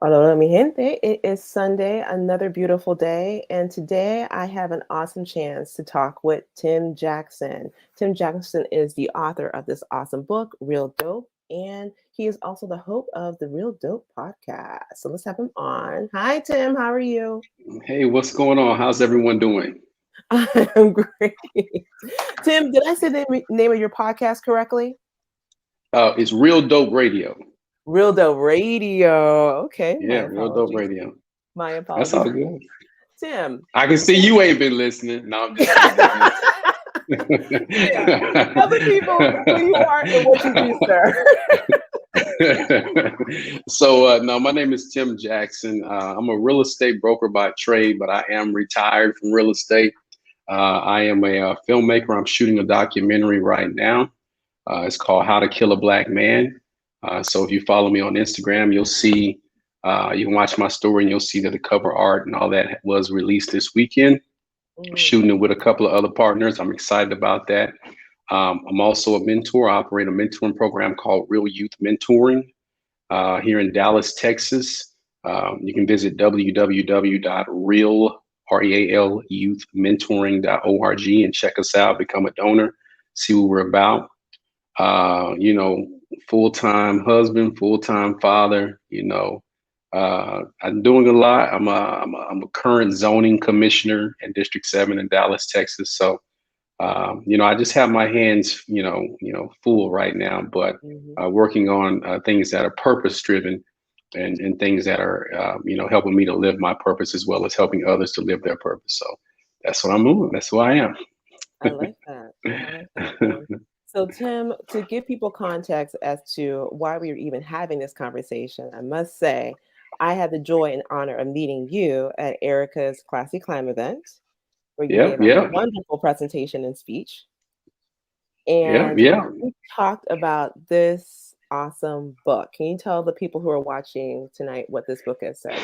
Hola, mi gente. It is Sunday, another beautiful day. And today I have an awesome chance to talk with Tim Jackson. Tim Jackson is the author of this awesome book, Real Dope. And he is also the host of the Real Dope podcast. So let's have him on. Hi, Tim. How are you? Hey, what's going on? How's everyone doing? I'm great. Tim, did I say the name of your podcast correctly? It's Real Dope Radio. Real Dope Radio. Okay, my Yeah, Real Dope apologies. Radio. My That's apologies. all good. Tim. I can see Tim. you ain't been listening. No, I'm just kidding. Tim, tell the people who you are and what you do, sir. So, no, my name is Tim Jackson. I'm a real estate broker by trade, but I am retired from real estate. I am a filmmaker. I'm shooting a documentary right now. It's called How to Kill a Black Man. So if you follow me on Instagram, you'll see, you can watch my story and you'll see that the cover art and all that was released this weekend. Mm, Shooting it with a couple of other partners. I'm excited about that. I'm also a mentor. I operate a mentoring program called Real Youth Mentoring here in Dallas, Texas. You can visit www.realyouthmentoring.org and check us out, become a donor, see what we're about. You know, full-time husband, full-time father, I'm doing a lot. I'm a current zoning commissioner in District 7 in Dallas, Texas. So, I just have my hands, full right now, but mhm. working on things that are purpose-driven and things that are, helping me to live my purpose as well as helping others to live their purpose. So that's what I'm doing. That's who I am. I like that. I like that, Tim. So, Tim, to give people context as to why we are even having this conversation, I must say I had the joy and honor of meeting you at Erica's Classy Climb event, where you Yeah, gave a yeah, wonderful presentation and speech. yeah, And yeah. we talked about this awesome book. Can you tell the people who are watching tonight what this book is, sir?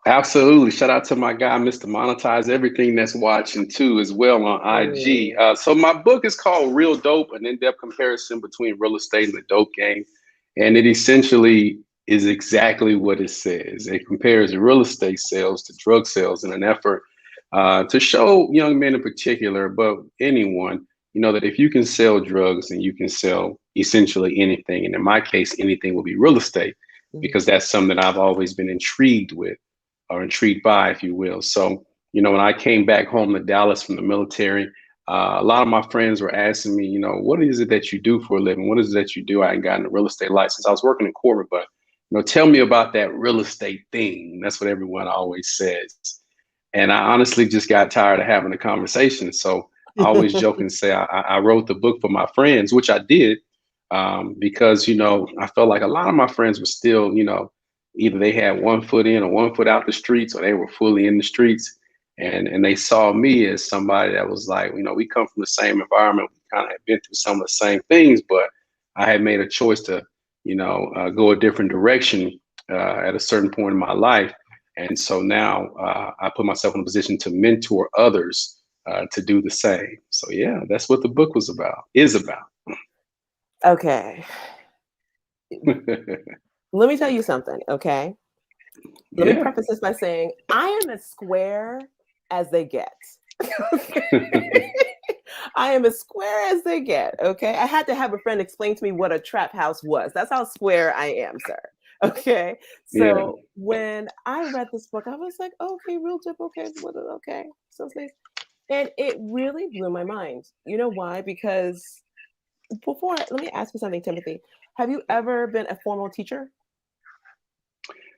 Absolutely. Shout out to my guy, Mr. Monetize, everything that's watching too, as well on IG. Mm, So my book is called Real Dope, an in-depth comparison between real estate and the dope game. And it essentially is exactly what it says. It compares real estate sales to drug sales in an effort to show young men in particular, but anyone, that if you can sell drugs and you can sell essentially anything, and in my case, anything will be real estate, because mhm, that's something that I've always been intrigued with or intrigued by, if you will. So, when I came back home to Dallas from the military, a lot of my friends were asking me, what is it that you do for a living? What is it that you do? I ain't gotten a real estate license. I was working in corporate, but tell me about that real estate thing. That's what everyone always says. And I honestly just got tired of having a conversation. So I always joke and say I wrote the book for my friends, which I did, because I felt like a lot of my friends were still, either they had one foot in or one foot out the streets, or they were fully in the streets, and they saw me as somebody that was like, we come from the same environment, we kind of had been through some of the same things, but I had made a choice to, go a different direction at a certain point in my life, and so now I put myself in a position to mentor others to do the same. So yeah, that's what the book was about, is about. Okay. Let me tell you something, okay? Let me Yeah. preface this by saying I am as square as they get. Okay? I am as square as they get, okay? I had to have a friend explain to me what a trap house was. That's how square I am, sir. Okay. Yeah. So when I read this book, I was like, okay, real tip, okay, okay. Sounds nice. And it really blew my mind. You know why? Because let me ask you something, Timothy. Have you ever been a formal teacher?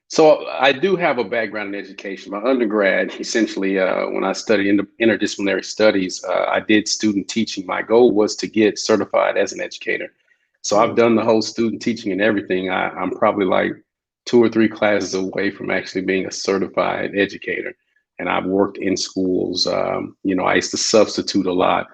So I do have a background in education. My undergrad, essentially, when I studied interdisciplinary studies, I did student teaching. My goal was to get certified as an educator. So I've Mm, done the whole student teaching and everything. I'm probably like two or three classes away from actually being a certified educator. And I've worked in schools. I used to substitute a lot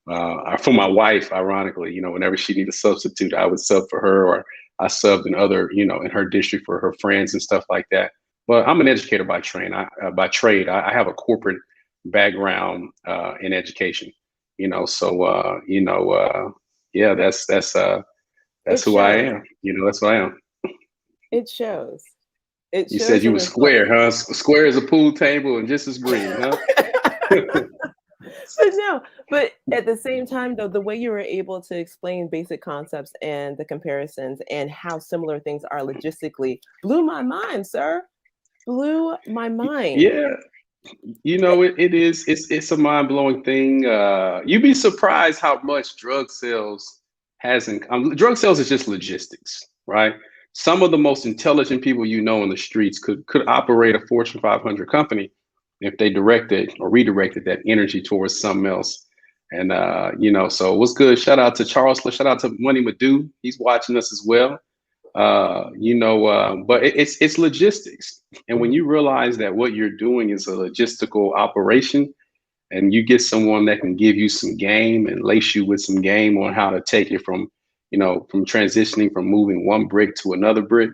for my wife, ironically. Whenever she needed a substitute, I would sub for her, or I subbed in other, in her district for her friends and stuff like that. But I'm an educator by trade. By trade, I have a corporate background in education. So yeah, that's it who I shows. am. That's what I am. It shows. It You said shows you in were this book. square, huh? Square as a pool table and just as green, huh? But no, but at the same time, though, the way you were able to explain basic concepts and the comparisons and how similar things are logistically blew my mind, sir. Blew my mind. Yeah, it is. It's a mind blowing thing. You'd be surprised how much drug sales hasn't. Drug sales is just logistics, right? Some of the most intelligent people in the streets could operate a Fortune 500 company if they directed or redirected that energy towards something else. And so what's good? Shout out to Charles. Shout out to Money Madu. He's watching us as well. But it's logistics. And when Mhm, you realize that what you're doing is a logistical operation, and you get someone that can give you some game and lace you with some game on how to take it from transitioning from moving one brick to another brick,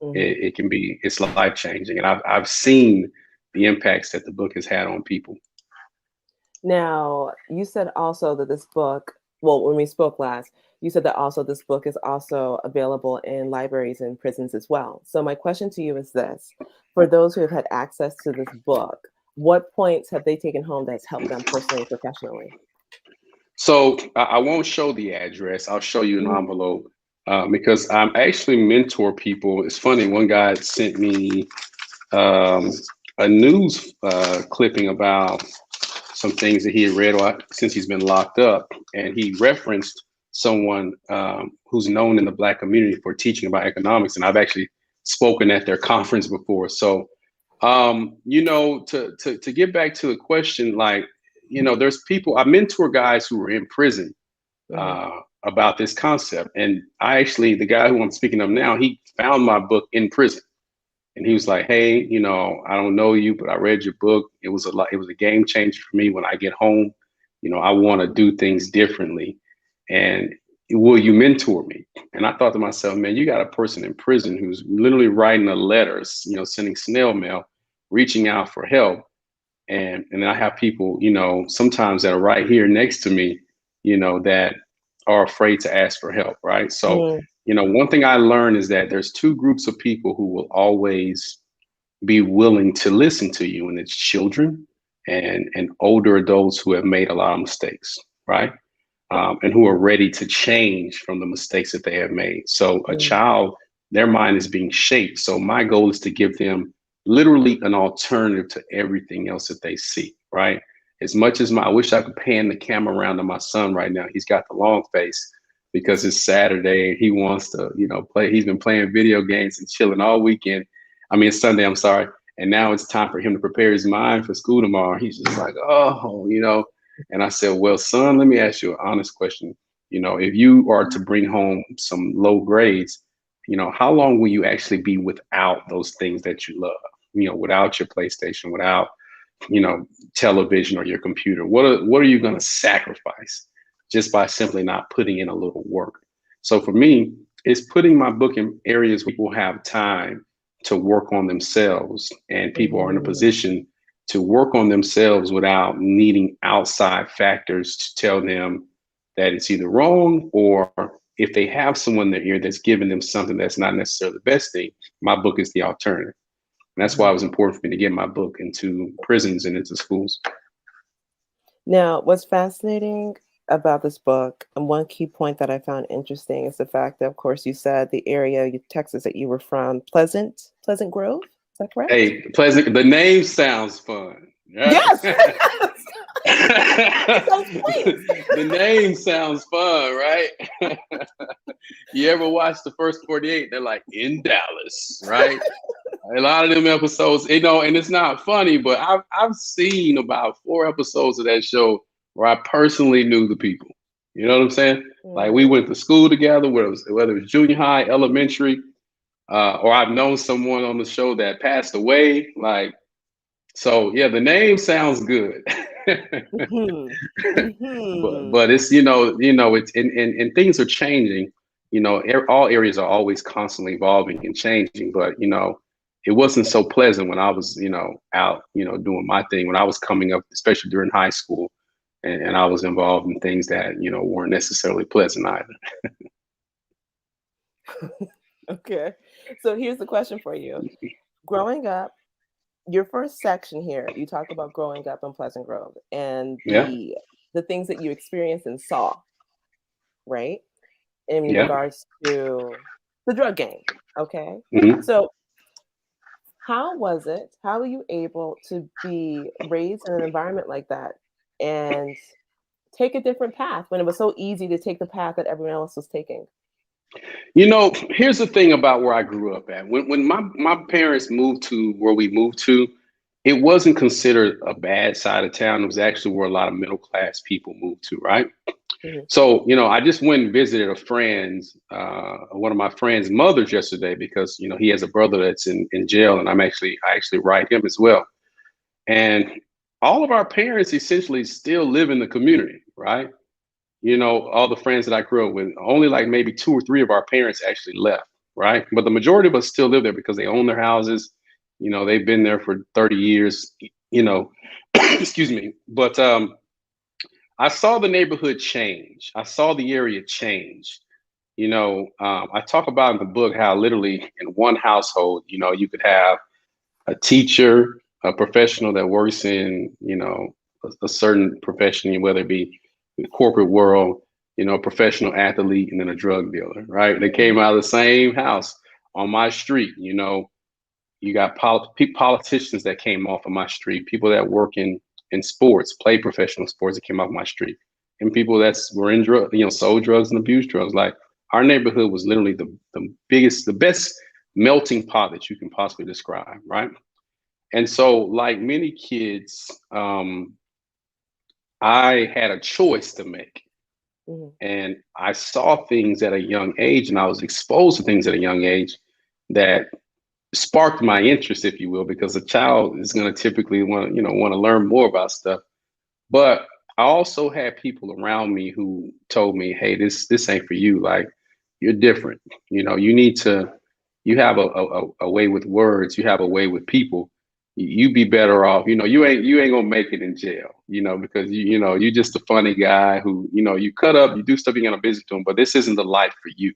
mhm. it's life changing. And I've seen the impacts that the book has had on people. Now, you said also that this book, well, when we spoke last, you said that also this book is also available in libraries and prisons as well. So my question to you is this: for those who have had access to this book, what points have they taken home that's helped them personally and professionally? So I won't show the address. I'll show you an Mhm, envelope because I actually mentor people. It's funny. One guy sent me um, a news clipping about some things that he had read since he's been locked up, and he referenced someone who's known in the Black community for teaching about economics, and I've actually spoken at their conference before. So, to get back to the question, like, there's people I mentor guys who are in prison mhm, uh, about this concept, and the guy who I'm speaking of now, he found my book in prison. And he was like, "Hey, I don't know you, but I read your book. It was a game changer for me. When I get home, I want to do things differently. And will you mentor me?" And I thought to myself, man, you got a person in prison who's literally writing a letter, sending snail mail, reaching out for help. And then I have people, sometimes that are right here next to me, that are afraid to ask for help, right? So, mhm, one thing I learned is that there's two groups of people who will always be willing to listen to you, and it's children and older adults who have made a lot of mistakes, right? And who are ready to change from the mistakes that they have made. So a mhm, child, their mind is being shaped. So my goal is to give them literally an alternative to everything else that they see, right? As much as I wish I could pan the camera around to my son right now. He's got the long face because it's Saturday and he wants to, play. He's been playing video games and chilling all weekend. I mean, it's Sunday, I'm sorry. And now it's time for him to prepare his mind for school tomorrow. He's just like, oh, and I said, well, son, let me ask you an honest question. If you are to bring home some low grades, how long will you actually be without those things that you love? Without your PlayStation, without, you know, television or your computer? What are you going to sacrifice just by simply not putting in a little work? So for me, it's putting my book in areas where people have time to work on themselves and people are in a mhm, position to work on themselves without needing outside factors to tell them that it's either wrong, or if they have someone in their ear that's giving them something that's not necessarily the best thing, my book is the alternative. And that's why it mhm. was important for me to get my book into prisons and into schools. Now, what's fascinating about this book, and one key point that I found interesting is the fact that, of course, you said the area, Texas, that you were from, Pleasant Grove. Is that correct? Hey, Pleasant, the name sounds fun, right? Yes. Get those points. The name sounds fun, right? You ever watch the first 48? They're like in Dallas, right? A lot of them episodes, and it's not funny, but I've seen about 4 episodes of that show where I personally knew the people. You know what I'm saying? Like we Mhm. went to school together, whether it was junior high, elementary, or I've known someone on the show that passed away. Like, so yeah, the name sounds good. Mhm. but Mhm. but it's it's and things are changing. All areas are always constantly evolving and changing, but it wasn't so pleasant when I was out doing my thing when I was coming up, especially during high school, and I was involved in things that weren't necessarily pleasant either. Okay. So here's the question for you. growing up, your first section here, you talk about growing up in Pleasant Grove and Yeah, the things that you experienced and saw, right? In yeah. regards to the drug game. Okay. Hmm. So how was it? How were you able to be raised in an environment like that and take a different path when it was so easy to take the path that everyone else was taking? Here's the thing about where I grew up at. When my parents moved to where we moved to, it wasn't considered a bad side of town. It was actually where a lot of middle class people moved to, right? Mhm. So, I just went and visited one of my friend's mothers yesterday because, he has a brother that's in jail, and I actually write him as well. And all of our parents essentially still live in the community, right? All the friends that I grew up with, only like maybe two or three of our parents actually left, right? But the majority of us still live there because they own their houses. They've been there for 30 years, excuse me. But I saw the neighborhood change. I saw the area change. I talk about in the book how literally in one household, you could have a teacher, a professional that works in, a certain profession, whether it be the corporate world, a professional athlete, and then a drug dealer, right? They came Mhm. out of the same house on my street. You got politicians that came off of my street, people that work in sports, play professional sports that came off my street, and people that's were in drug, sold drugs and abused drugs. Like our neighborhood was literally the biggest, the best melting pot that you can possibly describe, right? And so, like many kids, I had a choice to make. Mhm. And I saw things at a young age, and I was exposed to things at a young age that sparked my interest, if you will, because a child is going to typically want to learn more about stuff. But I also had people around me who told me, "Hey, this ain't for you. Like, you're different. You need to. You have a way with words. You have a way with people. You be better off. You ain't gonna make it in jail. Because you just a funny guy who you cut up, you do stuff you're gonna visit to him, but this isn't the life for you."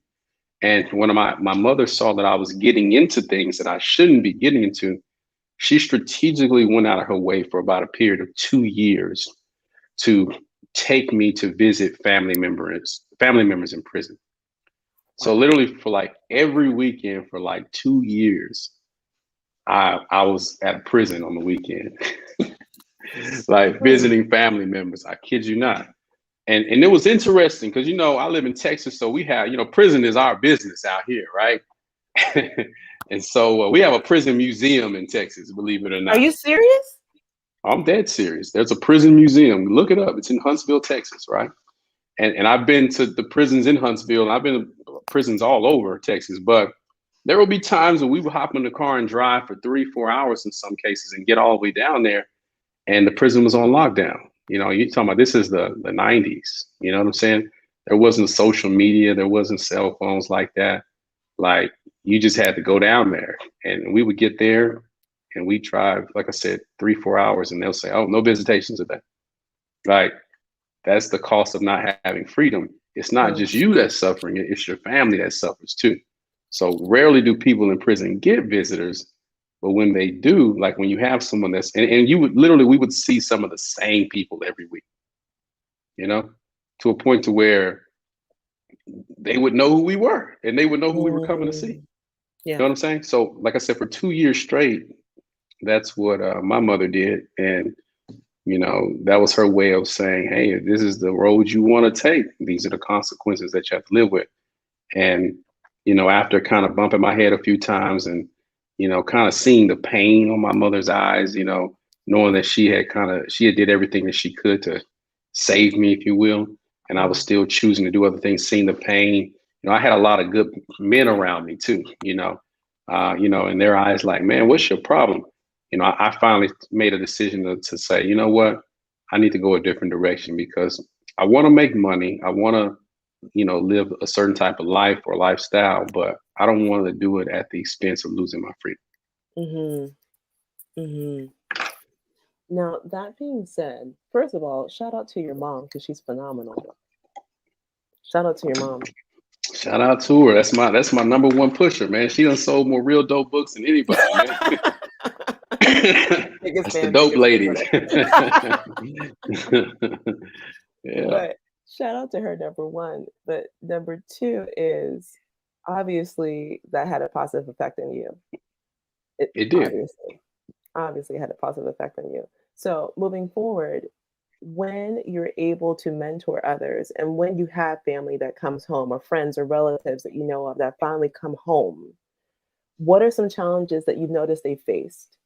And when my mother saw that I was getting into things that I shouldn't be getting into, she strategically went out of her way for about a period of 2 years to take me to visit family members in prison. So Wow. literally for like every weekend for like 2 years, I was at prison on the weekend, like Hmm. visiting family members. I kid you not. And it was interesting because I live in Texas, so we have prison is our business out here, right? And so we have a prison museum in Texas, believe it or Are not. you serious? I'm dead serious. There's a prison museum. Look it up. It's in Huntsville, Texas, right? And I've been to the prisons in Huntsville, and I've been to prisons all over Texas. But there will be times when we will hop in the car and drive for 3, 4 hours in some cases and get all the way down there, and the prison was on lockdown. You're talking about this is the 90s. You know what I'm saying? There wasn't social media, there wasn't cell phones like that. Like you just had to go down there, and we would get there, and we drive, like I said, 3, 4 hours, and they'll say, "Oh, no visitations today." Like that's the cost of not having freedom. It's not Mm. just you that's suffering, it's your family that suffers too. So rarely do people in prison get visitors, but when they do, like when you have someone and you would literally, we would see some of the same people every week, you know, to a point to where they would know who we were and they would know who we were coming to see. Mm. You know Yeah. what I'm saying? So, like I said, for 2 years straight, that's what my mother did. And that was her way of saying, "Hey, if this is the road you want to take, these are the consequences that you have to live with." And after kind of bumping my head a few times and kind of seeing the pain on my mother's eyes, knowing that she had did everything that she could to save me, if you will, and I was Mm. still choosing to do other things, seeing the pain. I had a lot of good men around me too. In their eyes, like, "Man, what's your problem?" I finally made a decision to say, you know what, I need to go a different direction because I want to make money. I want to live a certain type of life or lifestyle, but I don't want to do it at the expense of losing my freedom. Mhm. Mhm. Now, that being said, first of all, shout out to your mom because she's phenomenal. Shout out to your mom. Shout out to her. That's my number one pusher, man. She done sold more real dope books than anybody, man. Biggest That's the fan, dope biggest lady. fan. Yeah, But shout out to her, number one. But number two is obviously that had a positive effect on you. It it did. obviously had a positive effect on you. So moving forward, when you're able to mentor others and when you have family that comes home or friends or relatives that you know of that finally come home, what are some challenges that you've noticed they faced?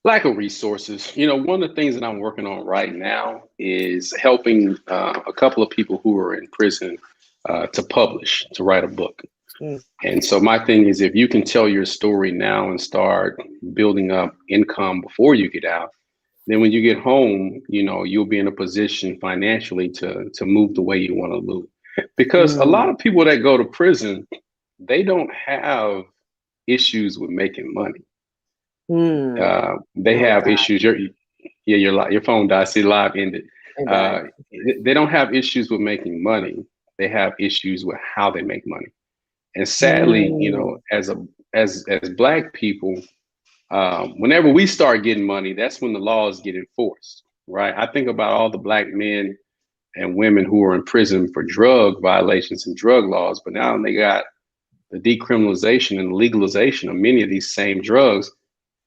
Lack of resources. One of the things that I'm working on right now is helping a couple of people who are in prison to write a book. Mm, And so my thing is, if you can tell your story now and start building up income before you get out, then when you get home, you'll be in a position financially to move the way you want to move. Because a lot mm, of people that go to prison, they don't have issues with making money. mm. They Oh, it have died. issues. Your phone died. See, live ended. It died. Uh, they don't have issues with making money. They have issues with how they make money. And sadly, Mm, as Black people, whenever we start getting money, that's when the laws get enforced, right? I think about all the Black men and women who are in prison for drug violations and drug laws, but now they got the decriminalization and legalization of many of these same drugs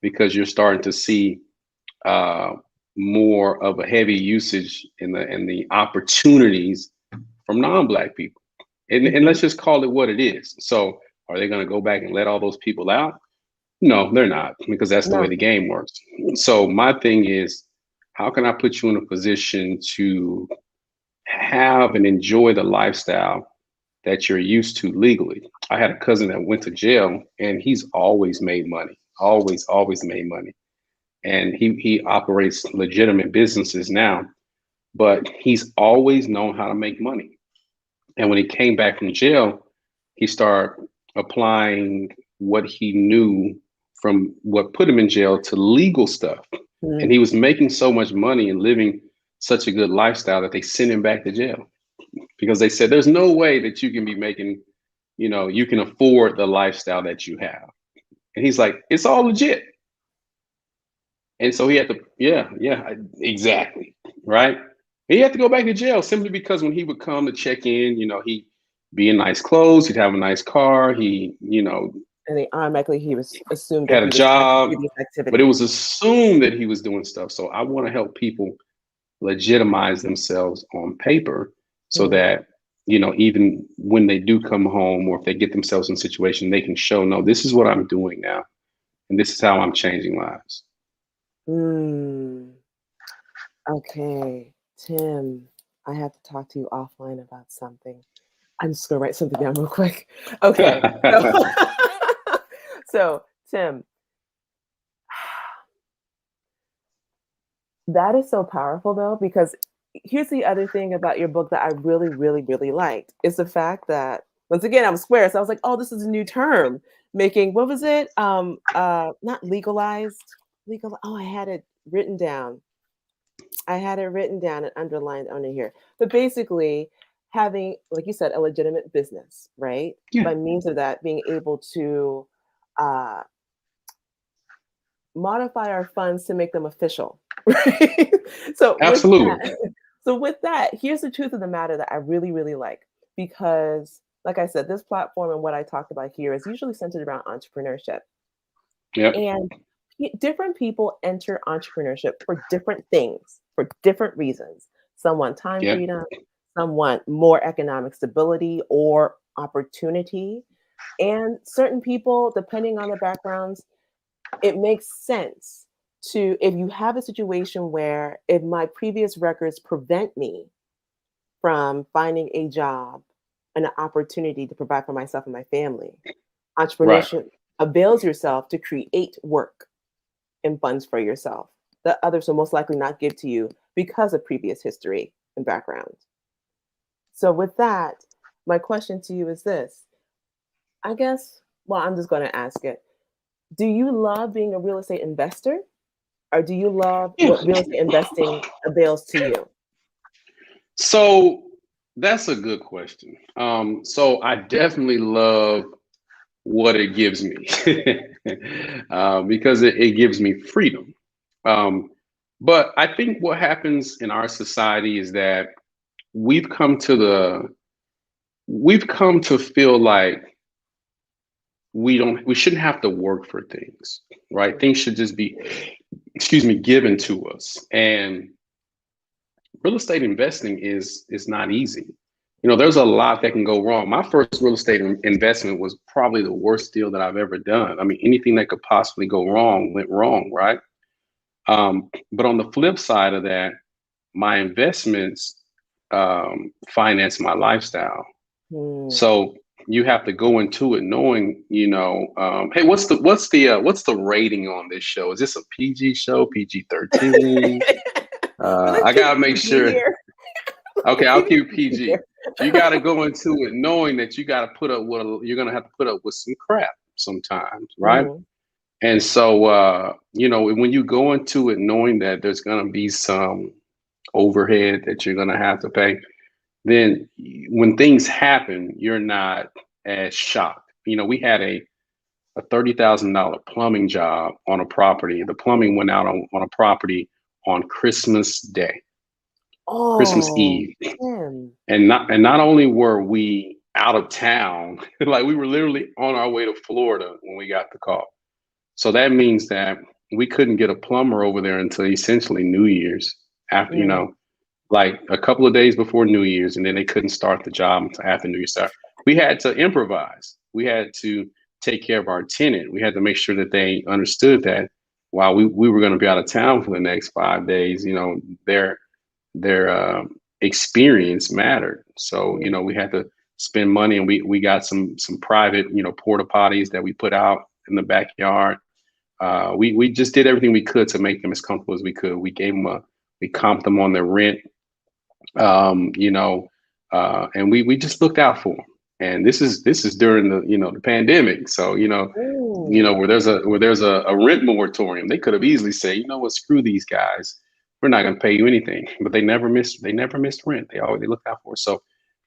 because you're starting to see uh, more of a heavy usage in the opportunities from non-Black people. And mhm. let's just call it what it is. So are they going to go back and let all those people out? No, they're not, because that's the way No. the game works. So my thing is, how can I put you in a position to have and enjoy the lifestyle that you're used to legally? I had a cousin that went to jail and he's always made money, always made money. And he operates legitimate businesses now, but he's always known how to make money. And when he came back from jail, he started applying what he knew from what put him in jail to legal stuff. And Mm, he was making so much money and living such a good lifestyle that they sent him back to jail because they said, there's no way that you can be making, you can afford the lifestyle that you have. And he's like, it's all legit. And so he had to, yeah, exactly. Right. He had to go back to jail simply because when he would come to check in, he'd be in nice clothes, he'd have a nice car, and they automatically he was assumed that had a he was tied to job, previous but it activity. was assumed that he was doing stuff. So I want to help people legitimize themselves on paper so Mm, that, even when they do come home or if they get themselves in a situation, they can show, no, this is what I'm doing now. And this is how I'm changing lives. mm. Okay, Tim, I have to talk to you offline about something. I'm just gonna write something down real quick. Okay, so so Tim, that is so powerful though, because here's the other thing about your book that I really, really, really liked is the fact that once again I'm square, so I was like, oh, this is a new term. Making what was it? Not legalized, legal. Oh, I had it written down. I had it written down and underlined under here. But basically, having, like you said, a legitimate business, right? Yeah, By means of that, being able to uh, modify our funds to make them official. Right? So with absolutely. that, so with that, here's the truth of the matter that I really, really like because, like I said, this platform and what I talked about here is usually centered around entrepreneurship. Yep. And different people enter entrepreneurship for different things, for different reasons. Some want time Yep. freedom, some want more economic stability or opportunity. And certain people, depending on their backgrounds, it makes sense to, if you have a situation where if my previous records prevent me from finding a job and an opportunity to provide for myself and my family, Right. entrepreneurship avails yourself to create work and funds for yourself that others will most likely not give to you because of previous history and background. So, with that, my question to you is this I guess, well, I'm just going to ask it. Do you love being a real estate investor or do you love Yeah. what real estate investing avails to you? So That's a good question. So I definitely love what it gives me because it gives me freedom. Um, but I think what happens in our society is that we've come to the we've come to feel like we shouldn't have to work for things, right? Things should just be, excuse me, given to us. And real estate investing is not easy. You know, there's a lot that can go wrong. My first real estate investment was probably the worst deal that I've ever done. I mean, anything that could possibly go wrong went wrong, right? But on the flip side of that, my investments finance my lifestyle. Hmm. So you have to go into it knowing, hey, what's the rating on this show? Is this a PG show, PG-13? Well, let's I keep gotta it make PG sure. here. Okay, Let's I'll keep keep it it PG PG. here. You got to go into it knowing that you got to put up you're gonna have to put up with some crap sometimes, right? Mhm. And so, when you go into it knowing that there's gonna be some overhead that you're gonna have to pay, then when things happen, you're not as shocked. You know, we had a $30,000 plumbing job on a property. The plumbing went out on a property on Christmas Day, Christmas Oh, Eve. Tim. And not only were we out of town, like we were literally on our way to Florida when we got the call. So that means that we couldn't get a plumber over there until essentially New Year's after, Mm. like a couple of days before New Year's, and then they couldn't start the job until after New Year's started. We had to improvise. We had to take care of our tenant. We had to make sure that they understood that while we were going to be out of town for the next 5 days, their experience mattered. So Mm. we had to spend money, and we got some private porta potties that we put out in the backyard. We just did everything we could to make them as comfortable as we could. We comped them on their rent, um, you know, and we just looked out for them. And this is during the pandemic, so Ooh. where there's a rent moratorium, they could have easily said, you know what, screw these guys, we're not going to pay you anything. But they never missed rent. They looked out for us. So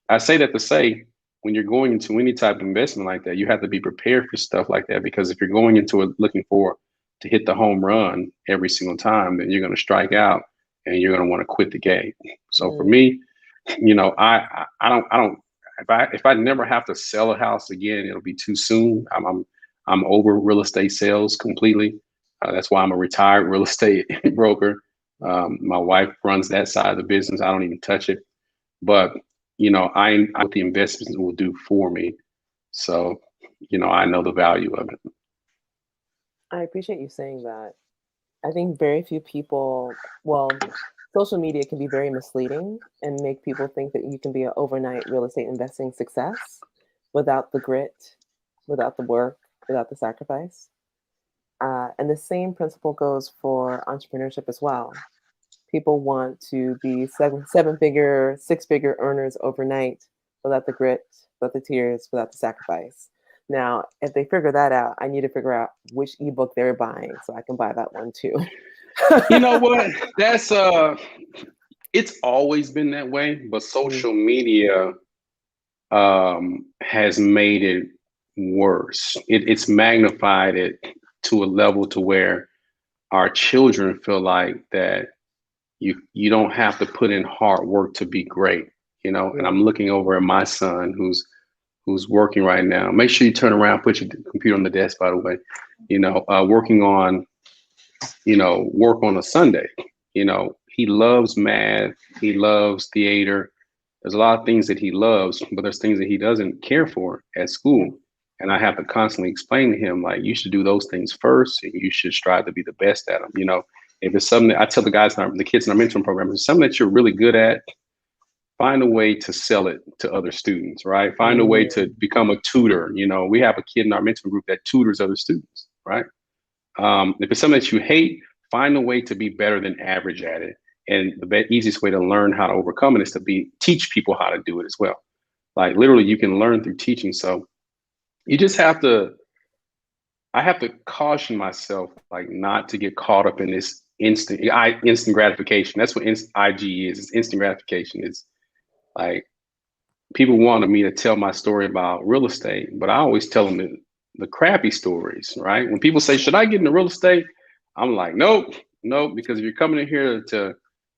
I say that to say, when you're going into any type of investment like that, you have to be prepared for stuff like that, because if you're going into it looking for to hit the home run every single time, then you're going to strike out and you're going to want to quit the game. So for Mm. me, I don't if I never have to sell a house again, it'll be too soon. I'm over real estate sales completely. That's why I'm a retired real estate broker. My wife runs that side of the business. I don't even touch it. But I what the investments will do for me. So I know the value of it. I appreciate you saying that. I think very few people, well, social media can be very misleading and make people think that you can be an overnight real estate investing success without the grit, without the work, without the sacrifice. And the same principle goes for entrepreneurship as well. People want to be seven figure, six-figure earners overnight without the grit, without the tears, without the sacrifice. Now, if they figure that out, I need to figure out which ebook they're buying so I can buy that one too. You know what? That's it's always been that way, but Mm, social media has made it worse. It's magnified it to a level to where our children feel like that you don't have to put in hard work to be great. And I'm mm, looking over at my son who's working right now. Make sure you turn around, put your computer on the desk, by the way. Working on work on a Sunday. He loves math, he loves theater. There's a lot of things that he loves, but there's things that he doesn't care for at school. mm, And I have to constantly explain to him, like, you should do those things first, and you should strive to be the best at them. If it's something that I tell the kids in our mentoring program, if it's something that you're really good at, find a way to sell it to other students, right? Find a way to mm, become a tutor. We have a kid in our mentoring group that tutors other students, right? If it's something that you hate, find a way to be better than average at it. And the easiest way to learn how to overcome it is to teach people how to do it as well. Like literally, you can learn through teaching. So you just have to. I have to caution myself, like, not to get caught up in this instant gratification. That's what IG is. It's instant gratification. It's like people wanted me to tell my story about real estate, but I always tell them the crappy stories, right? When people say, should I get into real estate? I'm like, nope, nope, because if you're coming in here to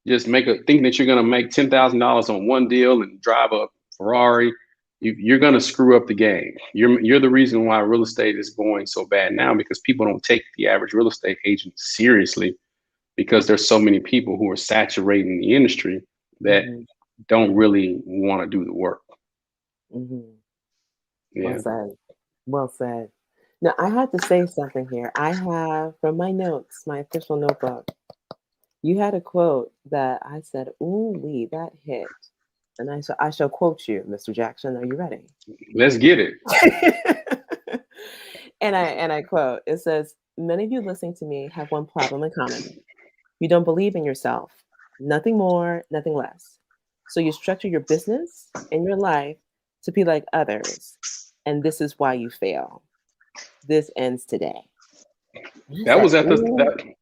just think that you're going to make $10,000 on one deal and drive a Ferrari, you're going to screw up the game. You're the reason why real estate is going so bad now, because people don't take the average real estate agent seriously, because there's so many people who are saturating the industry that Mm-hmm. don't really want to do the work. Mm-hmm. Well Yeah. said. Well said. Now, I had to say something here. I have from my notes, my official notebook, you had a quote that I said, ooh, wee, that hit. And I shall quote you, Mr. Jackson. Are you ready? Let's get it. And I quote, it says, many of you listening to me have one problem in common. You don't believe in yourself. Nothing more, nothing less. So you structure your business and your life to be like others. And this is why you fail. This ends today. And I That said, was at the ooh,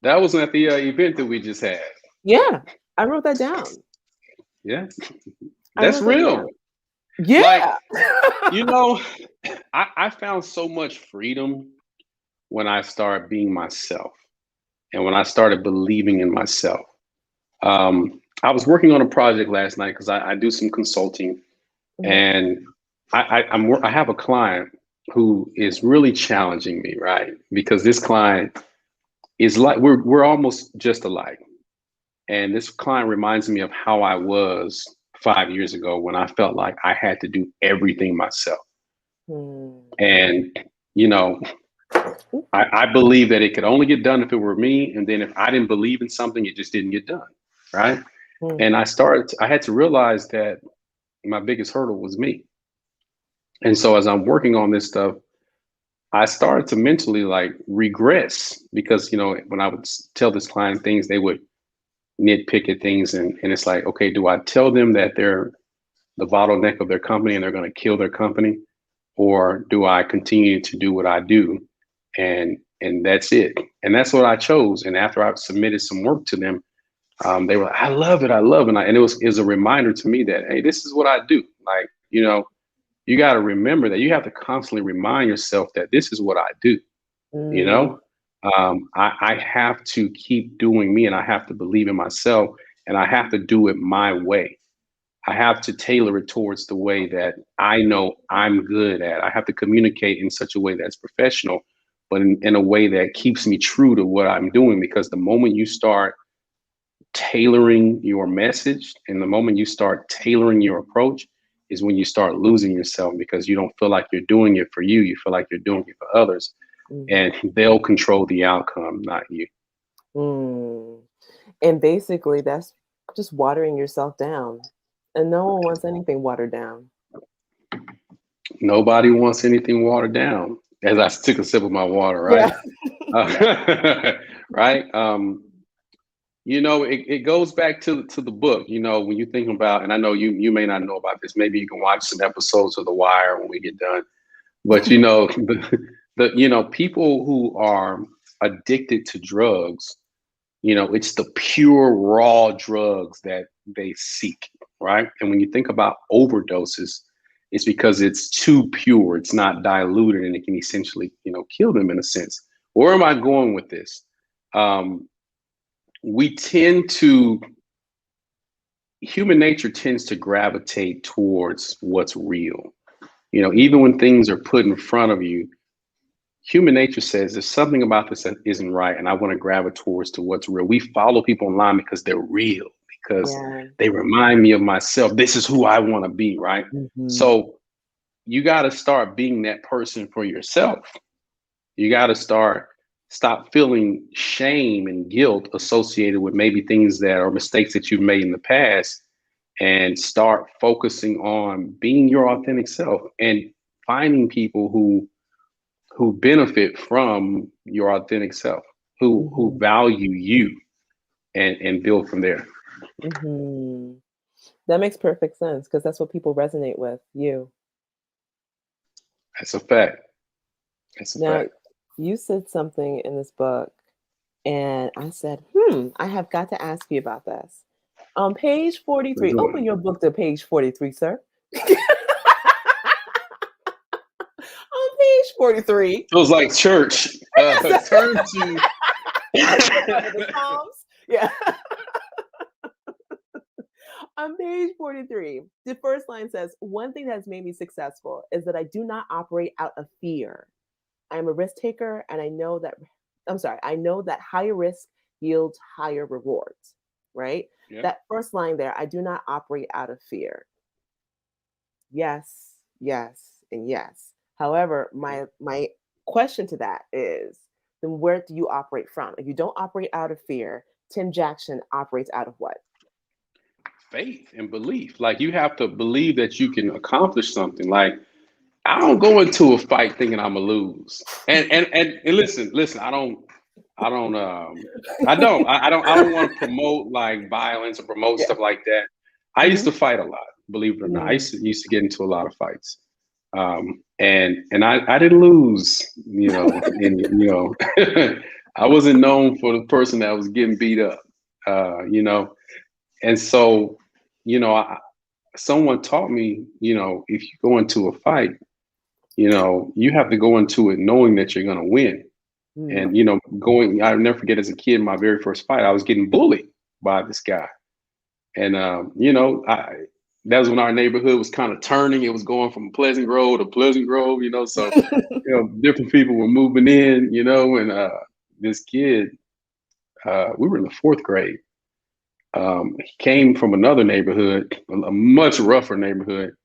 that was at the event that we just had. yeah, I wrote that down. Yeah, I that's wrote that real. down. Like, Yeah. you know, I found so much freedom when I started being myself and when I started believing in myself. I was working on a project last night because I do some consulting, Mhm. and I have a client who is really challenging me, right? Because this client is like we're almost just alike. And this client reminds me of how I was 5 years ago when I felt like I had to do everything myself. Hmm. And, you know, I believe that it could only get done if it were me. And then if I didn't believe in something, it just didn't get done. Right. Hmm. And I had to realize that my biggest hurdle was me. And so as I'm working on this stuff, I started to mentally like regress because, when I would tell this client things, they would nitpick at things. And it's like, okay, do I tell them that they're the bottleneck of their company and they're going to kill their company? Or do I continue to do what I do? And that's it. And that's what I chose. And after I submitted some work to them, they were like, I love it. I love it. And it was a reminder to me that, hey, this is what I do. Like, you got to remember that you have to constantly remind yourself that this is what I do. You Mm. know, I have to keep doing me, and I have to believe in myself, and I have to do it my way. I have to tailor it towards the way that I know I'm good at. I have to communicate in such a way that's professional, but in a way that keeps me true to what I'm doing. Because the moment you start tailoring your message and the moment you start tailoring your approach is when you start losing yourself, because you don't feel like you're doing it for you. You feel like you're doing it for others, Mhm. and they'll control the outcome, not you. Mm. And basically, that's just watering yourself down. And no one wants anything watered down. Nobody wants anything watered down. As I took a sip of my water, right? Yeah. Right. It goes back to the book. When you think about, and I know you may not know about this. Maybe you can watch some episodes of The Wire when we get done. But the people who are addicted to drugs, it's the pure raw drugs that they seek, right? And when you think about overdoses, it's because it's too pure, it's not diluted, and it can essentially, kill them in a sense. Where am I going with this? Um, we tend to, human nature tends to gravitate towards what's real. Even when things are put in front of you, human nature says there's something about this that isn't right, and I want to gravitate towards to what's real. We follow people online because they're real, because Yeah. they remind me of myself. This is who I want to be, right? Mhm. So you got to start being that person for yourself. You got to stop feeling shame and guilt associated with maybe things that are mistakes that you've made in the past, and start focusing on being your authentic self and finding people who benefit from your authentic self, who Mhm. value you, and build from there. Mhm. That makes perfect sense because that's what people resonate with, you. That's a fact. That's a Now, fact. you said something in this book, and I said, I have got to ask you about this. On page Let's 43, do open it. your book to page 43, sir. On page 43. Feels like church. Turn to. The Psalms. Yeah. On page 43, the first line says, "One thing that has made me successful is that I do not operate out of fear. I am a risk taker, and I know that higher risk yields higher rewards." Right? Yeah. That first line there, I do not operate out of fear. Yes, yes, and yes. However, my question to that is, then where do you operate from? If you don't operate out of fear, Tim Jackson operates out of what? Faith and belief. Like you have to believe that you can accomplish something. Like I don't go into a fight thinking I'm gonna lose. And listen. I don't want to promote like violence or promote Yeah. stuff like that. I used Mhm. to fight a lot, believe it or not. I Mm. used to get into a lot of fights. And I didn't lose, I wasn't known for the person that was getting beat up, you know. And so, you know, someone taught me, if you go into a fight, you have to go into it knowing that you're going to win. Mm. And, I'll never forget as a kid, my very first fight, I was getting bullied by this guy. And, that was when our neighborhood was kind of turning. It was going from Pleasant Grove to Pleasant Grove, so, different people were moving in, and this kid, we were in the fourth grade. He came from another neighborhood, a much rougher neighborhood,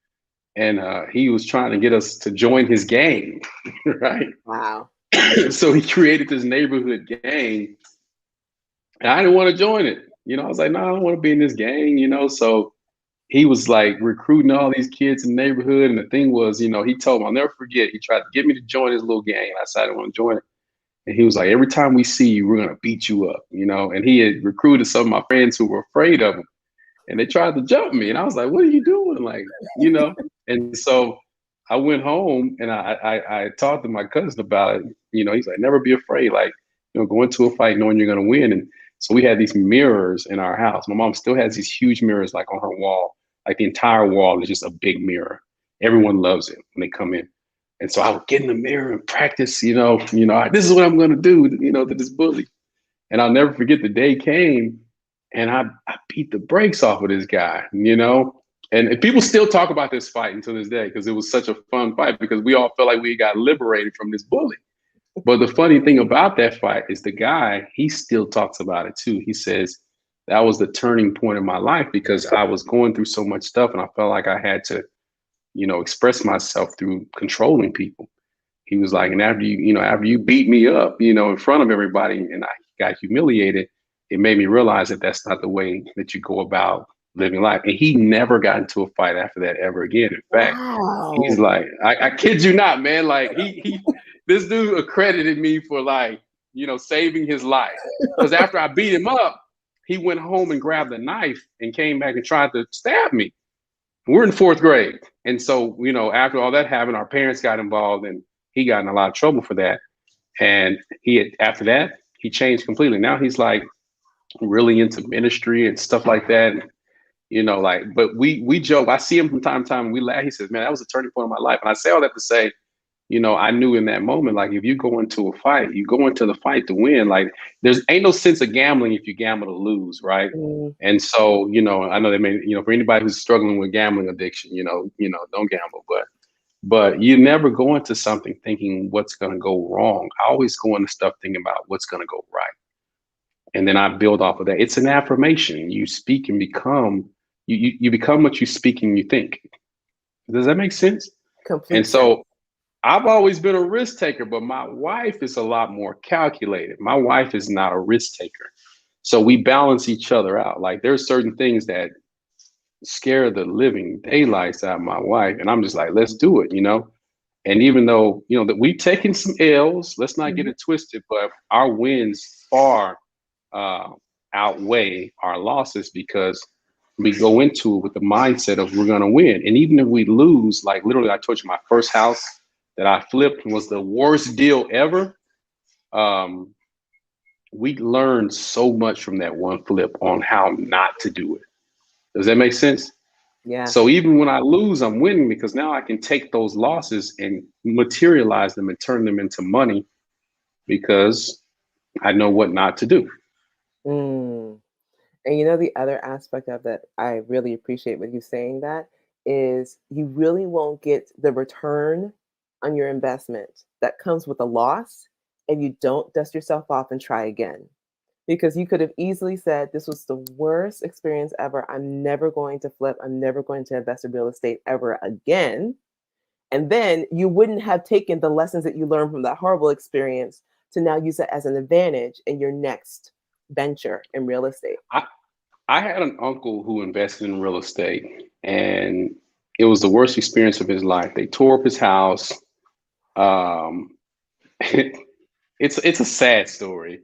and he was trying to get us to join his gang, right? Wow. So he created this neighborhood gang, and I didn't want to join it. I was like, no, I don't want to be in this gang, So he was like recruiting all these kids in the neighborhood, and the thing was, he told me, I'll never forget, he tried to get me to join his little gang, and I said I didn't want to join it. And he was like, every time we see you, we're gonna beat you up, And he had recruited some of my friends who were afraid of him, and they tried to jump me, and I was like, what are you doing, And so I went home and I talked to my cousin about it. He's like, never be afraid, like, go into a fight knowing you're gonna win. And so we had these mirrors in our house. My mom still has these huge mirrors like on her wall, like the entire wall is just a big mirror. Everyone loves it when they come in. And so I would get in the mirror and practice, this is what I'm gonna do, to this bully. And I'll never forget the day came and I beat the brakes off of this guy, And people still talk about this fight until this day because it was such a fun fight because we all felt like we got liberated from this bully. But the funny thing about that fight is the guy, he still talks about it too. He says, that was the turning point in my life because I was going through so much stuff and I felt like I had to, express myself through controlling people. He was like, and after you beat me up, in front of everybody and I got humiliated, it made me realize that that's not the way that you go about living life. And he never got into a fight after that ever again. In fact, he's Wow. like, I kid you not, man. Like this dude accredited me for like, saving his life. Because after I beat him up, he went home and grabbed a knife and came back and tried to stab me. We're in fourth grade. And so, after all that happened, our parents got involved and he got in a lot of trouble for that. And after that, he changed completely. Now he's like really into ministry and stuff like that. But we joke. I see him from time to time and we laugh. He says, man, that was a turning point in my life. And I say all that to say, I knew in that moment, like if you go into a fight, you go into the fight to win. Like there's ain't no sense of gambling if you gamble to lose, right? Mm. And so, I know they may, for anybody who's struggling with gambling addiction, don't gamble, but you never go into something thinking what's going to go wrong. I always go into stuff thinking about what's going to go right. And then I build off of that. It's an affirmation. You speak and become, you become what you speak and you think. Does that make sense? And Complete sense. so I've always been a risk taker, but my wife is a lot more calculated. My wife is not a risk taker. So we balance each other out. Like there's certain things that scare the living daylights out of my wife. And I'm just like, let's do it, And even though, that we've taken some L's, let's not get Mhm. it twisted, but our wins far outweigh our losses because we go into it with the mindset of we're going to win. And even if we lose, like literally, I told you my first house that I flipped was the worst deal ever. We learned so much from that one flip on how not to do it. Does that make sense? Yeah. So even when I lose, I'm winning because now I can take those losses and materialize them and turn them into money because I know what not to do. Mm. And you know, the other aspect of that I really appreciate with you saying that is you really won't get the return on your investment that comes with a loss if you don't dust yourself off and try again. Because you could have easily said, this was the worst experience ever. I'm never going to flip. I'm never going to invest in real estate ever again. And then you wouldn't have taken the lessons that you learned from that horrible experience to now use it as an advantage in your next venture in real estate. I, I had an uncle who invested in real estate and it was the worst experience of his life. They tore up his house. Um, it's a sad story.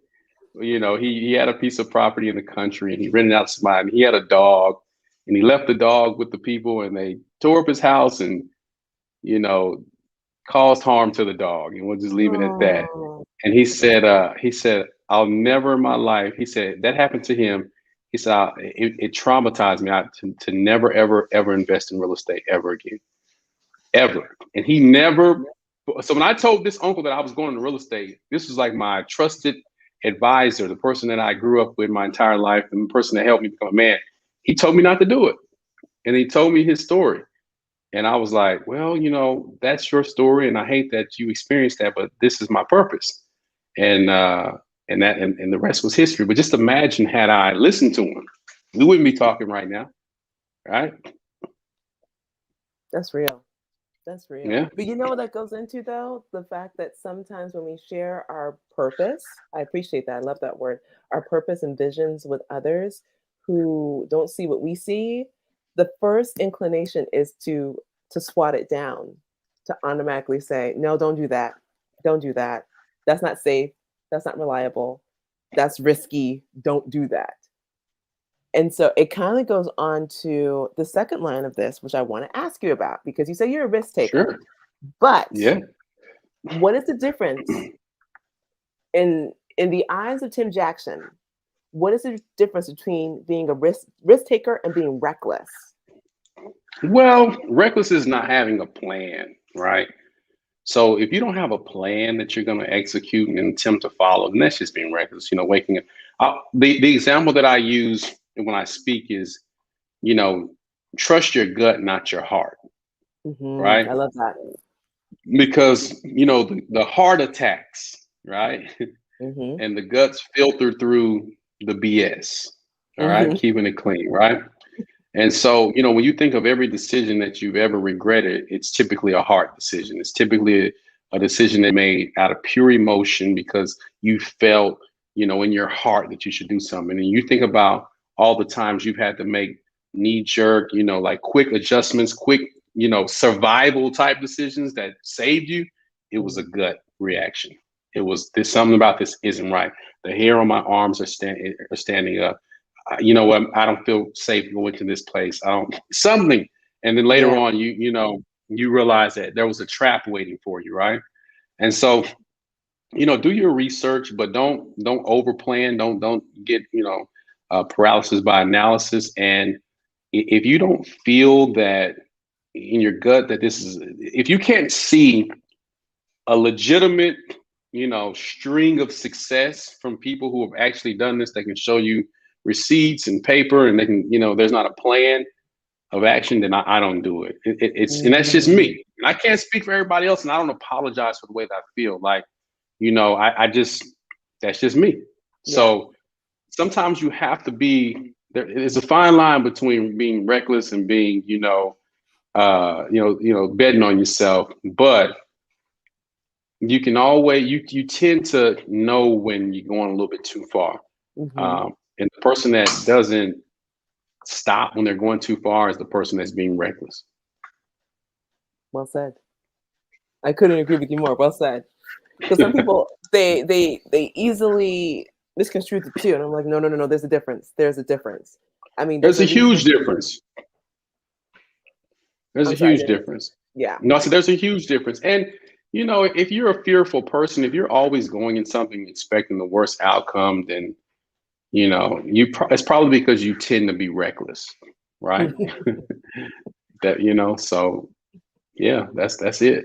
You know, he had a piece of property in the country and he rented out to somebody. And he had a dog and he left the dog with the people and they tore up his house and, you know, caused harm to the dog. And we'll just leave it at that. Oh, And he said, I'll never in my life, he said, that happened to him. He said, it traumatized me to never, ever, ever invest in real estate ever again, ever. And he never, so when I told this uncle that I was going into real estate, this was like my trusted advisor, the person that I grew up with my entire life, and the person that helped me become a man. He told me not to do it. And he told me his story. And I was like, well, you know, that's your story. And I hate that you experienced that, but this is my purpose. And and the rest was history. But just imagine had I listened to him, we wouldn't be talking right now. Right. that's real. That's real. Yeah. But you know what that goes into though? The fact that sometimes when we share our purpose, I appreciate that. I love that word. Our purpose and visions with others who don't see what we see, the first inclination is to swat it down, to automatically say, "No, don't do that. Don't do that. That's not safe. That's not reliable. That's risky. Don't do that." And so it kind of goes on to the second line of this, which I want to ask you about because you say you're a risk taker. Sure. But Yeah. what is the difference in the eyes of Tim Jackson? What is the difference between being a risk taker and being reckless? Well, reckless is not having a plan, right? So if you don't have a plan that you're going to execute and attempt to follow, then that's just being reckless. You know, waking up. The example that I use when I speak is, you know, trust your gut, not your heart, right? I love that. Because you know the heart attacks, right, Hmm. and the guts filter through the BS. All right, Hmm. keeping it clean, right? And so, you know, when you think of every decision that you've ever regretted, it's typically a hard decision. It's typically a decision that made out of pure emotion because you felt, you know, in your heart that you should do something. And you think about all the times you've had to make knee jerk, you know, like quick adjustments, quick, you know, survival type decisions that saved you. It was a gut reaction. It was there's something about this isn't right. The hair on my arms are standing up. You know what, I don't feel safe going to this place. I don't something. And then later Yeah. on, you know, you realize that there was a trap waiting for you, right? And so, you know, do your research, but don't over plan. Don't get, you know, paralysis by analysis. And if you don't feel that in your gut that this is, if you can't see a legitimate, you know, string of success from people who have actually done this, they can show you receipts and paper, and they can, you know, there's not a plan of action, then I don't do it. It's and that's just Hmm. me. And I can't speak for everybody else, and I don't apologize for the way that I feel. Like, you know, I just that's just me. Yeah. So sometimes you have to be there is a fine line between being reckless and being, betting on yourself. But you can always you tend to know when you're going a little bit too far. Hmm. And the person that doesn't stop when they're going too far is the person that's being reckless. Well said. I couldn't agree with you more. Well said. Because some people they easily misconstrue the two, and I'm like, no, no, no, no. There's a difference. There's a difference. I mean, there's There's a a reason. huge difference. There's a I'm sorry. I huge didn't. difference. Yeah. No, so there's a huge difference. And you know, if you're a fearful person, if you're always going in something expecting the worst outcome, then you know it's probably because you tend to be reckless. right? That, so yeah, that's it.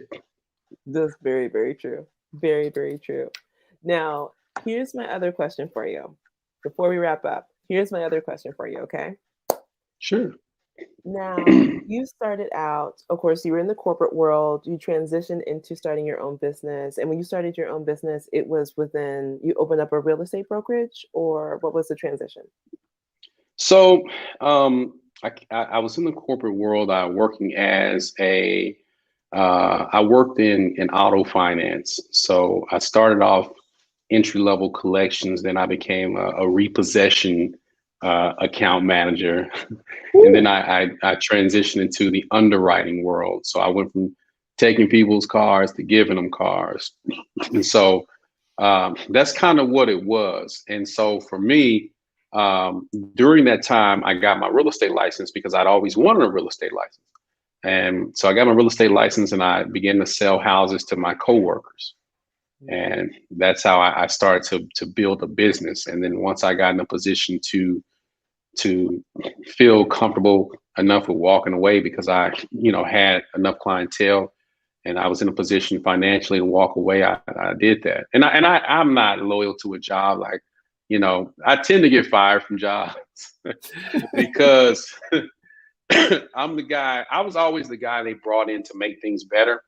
That's very, very true. Very, very true. Now, here's my other question for you. Before we wrap up, here's my other question for you, okay? Sure. Now, you started out, of course, you were in the corporate world, you transitioned into starting your own business. And when you started your own business, it was you opened up a real estate brokerage, or what was the transition? So I was in the corporate world, working as I worked in auto finance. So I started off entry level collections, then I became a repossession account manager, and then Ooh. I transitioned into the underwriting world. So I went from taking people's cars to giving them cars, and so that's kind of what it was. And so for me, during that time, I got my real estate license because I'd always wanted a real estate license. And so I got my real estate license and I began to sell houses to my coworkers. And that's how I started to build a business. And then once I got in a position to feel comfortable enough with walking away because I, had enough clientele and I was in a position financially to walk away, I did that. I'm not loyal to a job. Like, I tend to get fired from jobs because I was always the guy they brought in to make things better.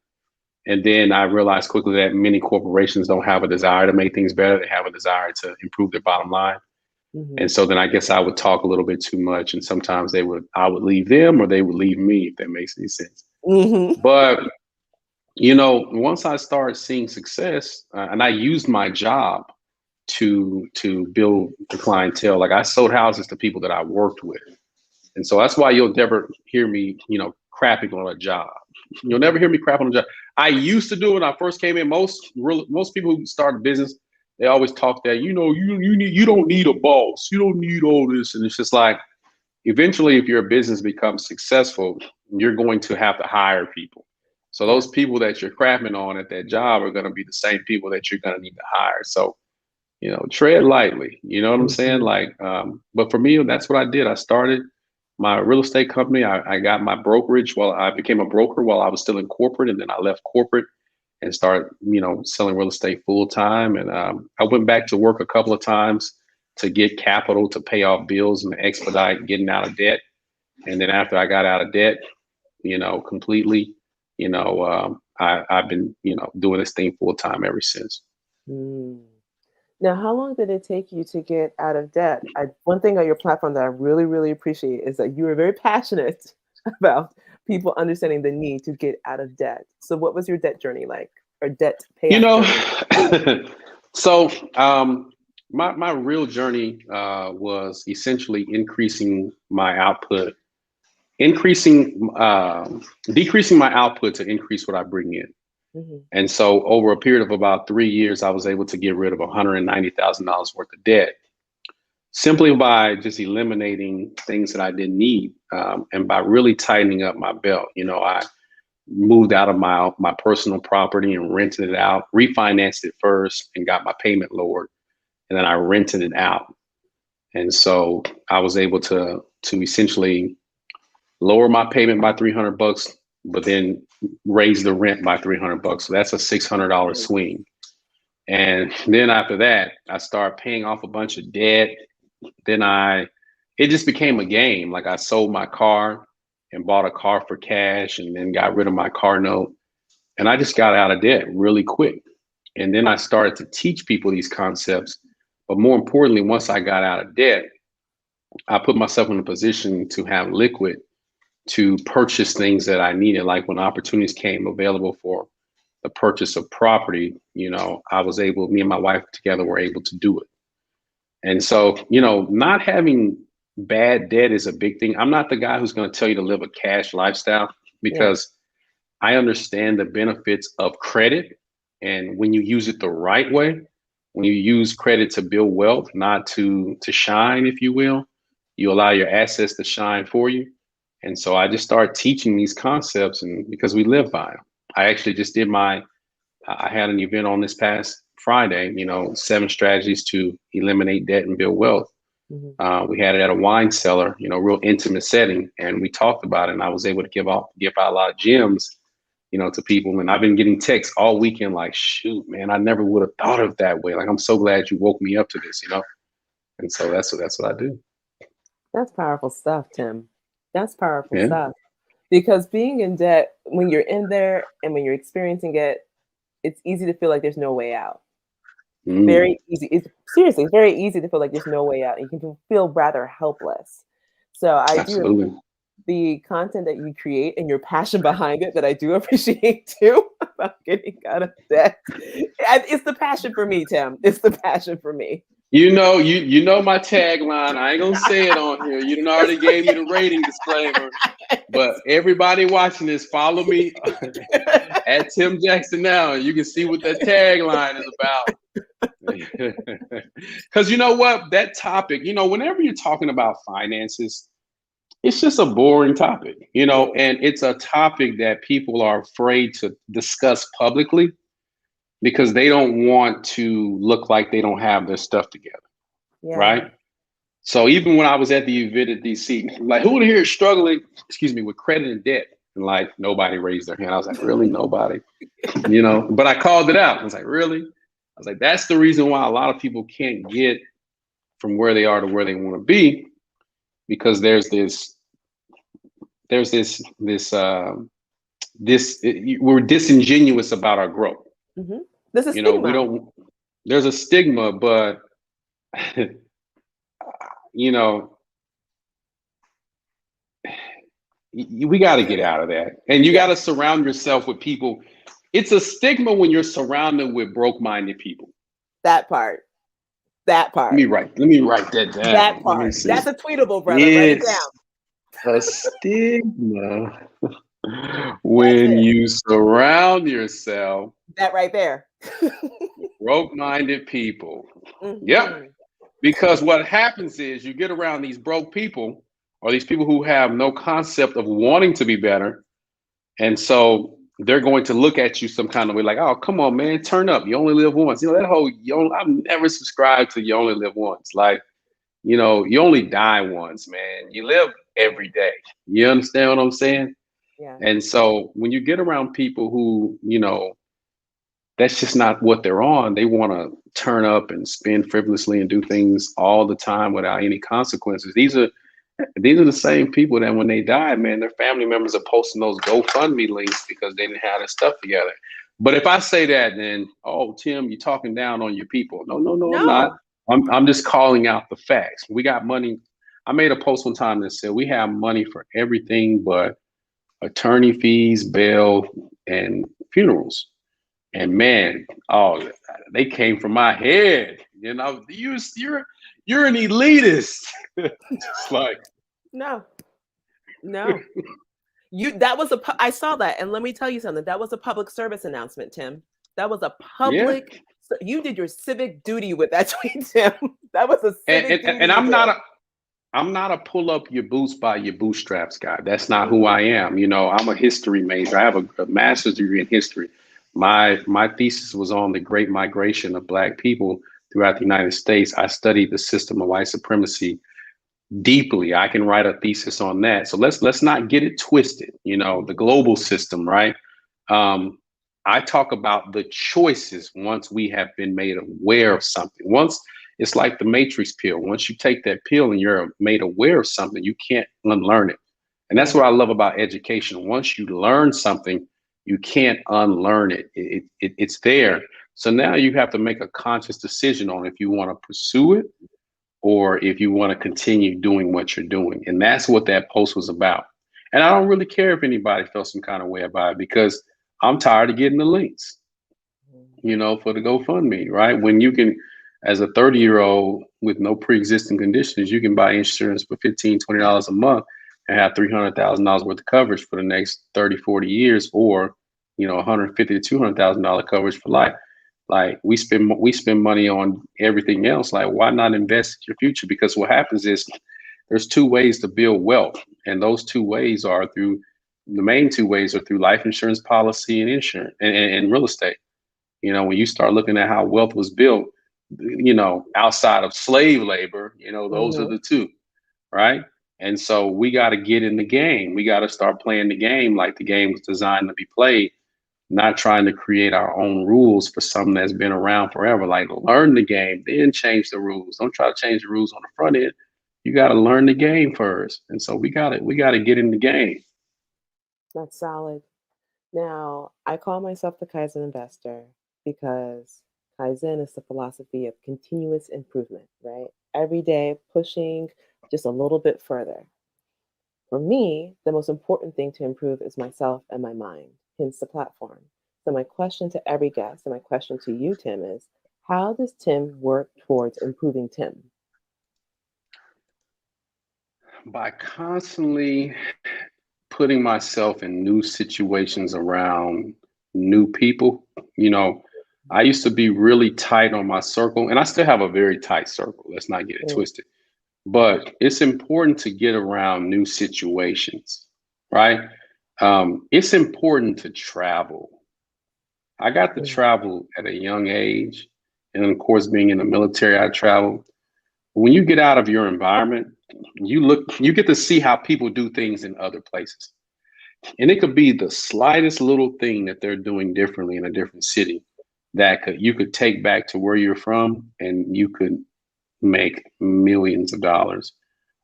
And then I realized quickly that many corporations don't have a desire to make things better. They have a desire to improve their bottom line. Mhm. And so then I guess I would talk a little bit too much. And sometimes I would leave them or they would leave me, if that makes any sense. Mhm. But, once I started seeing success, and I used my job to build the clientele, like I sold houses to people that I worked with. And so that's why you'll never hear me, crapping on a job. You'll never hear me crap on a job. I used to do it when I first came in. Most people who start a business, they always talk that, you don't need a boss. You don't need all this. And it's just like, eventually, if your business becomes successful, you're going to have to hire people. So Yeah. those people that you're crapping on at that job are going to be the same people that you're going to need to hire. So, tread lightly. You know what I'm saying? Mhm. Like, but for me, that's what I did. I started my real estate company. I got my brokerage while I became a broker while I was still in corporate, and then I left corporate and started, selling real estate full time. And I went back to work a couple of times to get capital to pay off bills and expedite getting out of debt. And then after I got out of debt, completely, I've been, doing this thing full time ever since. Mm. Now, how long did it take you to get out of debt? One thing on your platform that I really, really appreciate is that you are very passionate about people understanding the need to get out of debt. So, what was your debt journey like, or debt You payoff know, journey? so my real journey was essentially increasing my output, increasing decreasing my output to increase what I bring in. Hmm. And so over a period of about 3 years, I was able to get rid of $190,000 worth of debt simply by just eliminating things that I didn't need, and by really tightening up my belt. I moved out of my personal property and rented it out, refinanced it first and got my payment lowered, and then I rented it out. And so I was able to essentially lower my payment by $300, but then raise the rent by $300. So that's a $600 swing. And then after that, I started paying off a bunch of debt. Then it just became a game. Like I sold my car and bought a car for cash and then got rid of my car note. And I just got out of debt really quick. And then I started to teach people these concepts. But more importantly, once I got out of debt, I put myself in a position to have liquid to purchase things that I needed. Like when opportunities came available for the purchase of property, me and my wife together were able to do it. And so, not having bad debt is a big thing. I'm not the guy who's going to tell you to live a cash lifestyle Yeah. because I understand the benefits of credit. And when you use it the right way, when you use credit to build wealth, not to shine, if you will, you allow your assets to shine for you. And so I just started teaching these concepts, and because we live by them. I actually just I had an event on this past Friday, 7 strategies to eliminate debt and build wealth. Mhm. We had it at a wine cellar, real intimate setting, and we talked about it. And I was able to give out a lot of gems, to people. And I've been getting texts all weekend, like, "Shoot, man, I never would have thought of it that way. Like, I'm so glad you woke me up to this." And so that's what I do. That's powerful stuff, Tim. That's powerful Yeah. stuff. Because being in debt, when you're in there and when you're experiencing it, it's easy to feel like there's no way out. Mm, Very easy. It's seriously, it's very easy to feel like there's no way out. You can feel rather helpless. So I do absolutely. the content that you create and your passion behind it that I do appreciate too about getting out of debt. It's the passion for me, Tim. It's the passion for me. You know my tagline. I ain't gonna say it on here. You done already gave me the rating disclaimer. But everybody watching this, follow me at Tim Jackson now. You can see what that tagline is about. Because you know what? That topic, whenever you're talking about finances, it's just a boring topic, It is. and it's a topic that people are afraid to discuss publicly because they don't want to look like they don't have their stuff together, Yeah. right? So even when I was at the event at DC, like, who in here is struggling, with credit and debt? And like nobody raised their hand. I was like, really? Nobody? But I called it out. I was like, really? I was like, that's the reason why a lot of people can't get from where they are to where they want to be, because we're disingenuous about our growth. Hmm. There's a We stigma. don't, there's a stigma, but you know, we got to get out of that. And you got Yeah, to surround yourself with people. It's a stigma when you're surrounded with broke-minded people. that part. That Let me part. write that That down. Let me part. see. That's a tweetable, brother. Write it It's down. a stigma That's when it. you surround yourself That right there. with broke-minded people. Yep. Hmm. Because what happens is you get around these broke people, or these people who have no concept of wanting to be better. And so they're going to look at you some kind of way, like, "Oh, come on, man, turn up. You only live once." That whole, I've never subscribed to you only live once. Like, you only die once, man. You live every day. You understand what I'm saying? Yeah. And so when you get around people who, that's just not what they're on. They want to turn up and spend frivolously and do things all the time without any consequences. These are the same people that when they die, man, their family members are posting those GoFundMe links because they didn't have their stuff together. But if I say that, then, "Oh, Tim, you're talking down on your people." No, no, no, I'm not. No. I'm just calling out the facts. We got money. I made a post one time that said we have money for everything but attorney fees, bail, and funerals. And man, oh, they came from my head. You're an elitist. Just like, No. No. That was I saw that, and let me tell you something. That was a public service announcement, Tim. That was a yeah. public. You did your civic duty with that tweet, Tim. That was a And, civic and, duty and you did. I'm not a pull up your boots by your bootstraps guy. That's not who Mhm. I am. I'm a history major. I have a master's degree in history. My thesis was on the Great Migration of Black people throughout the United States. I studied the system of white supremacy deeply. I can write a thesis on that. So let's not get it twisted. The global system, right? Um, I talk about the choices once we have been made aware of something. Once it's like the Matrix pill. Once you take that pill and you're made aware of something, you can't unlearn it. And that's what I Mhm. love about education. Once you learn something, you can't unlearn it. It's there. So now you have to make a conscious decision on if you want to pursue it or if you want to continue doing what you're doing. And that's what that post was about. And I don't really care if anybody felt some kind of way about it because I'm tired of getting the links, for the GoFundMe, right? When you can, as a 30-year-old with no pre-existing conditions, you can buy insurance for $15, $20 a month and have $300,000 worth of coverage for the next 30, 40 years, or, $150,000 to $200,000 coverage for life. Like we spend money on everything else. Like, why not invest in your future? Because what happens is there's two ways to build wealth, and those two ways are through the main two ways are through life insurance policy and insurance and real estate. When you start looking at how wealth was built, outside of slave labor, those are Hmm. the two, right? And so we got to get in the game. We got to start playing the game like the game was designed to be played, not trying to create our own rules for something that's been around forever. Like learn the game, then change the rules. Don't try to change the rules on the front end. You got to learn the game first. And so we got to get in the game. That's solid. Now, I call myself the Kaizen investor because Kaizen is the philosophy of continuous improvement, right? Every day pushing just a little bit further. For me, the most important thing to improve is myself and my mind, hence the platform. So, my question to every guest and my question to you, Tim, is how does Tim work towards improving Tim? By constantly putting myself in new situations around new people, you know, I used to be really tight on my circle, and I still have a very tight circle. Let's not get it Mm, twisted. But it's important to get around new situations, right? It's important to travel. I got to mm, travel at a young age. And of course, being in the military, I traveled. When you get out of your environment, you get to see how people do things in other places. And it could be the slightest little thing that they're doing differently in a different city that you could take back to where you're from and you could make millions of dollars.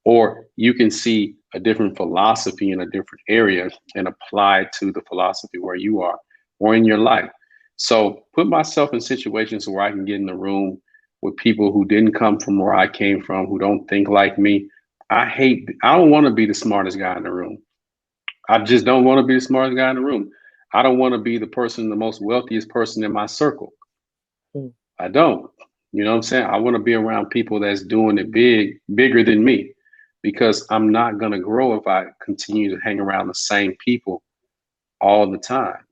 Or you can see a different philosophy in a different area and apply it to the philosophy where you are or in your life. So put myself in situations where I can get in the room with people who didn't come from where I came from, who don't think like me. I don't want to be the smartest guy in the room. I just don't want to be the smartest guy in the room. I don't want to be the person, the most wealthiest person in my circle. mm, I don't. You know what I'm saying? I want to be around people that's doing it bigger than me, because I'm not going to grow if I continue to hang around the same people all the time.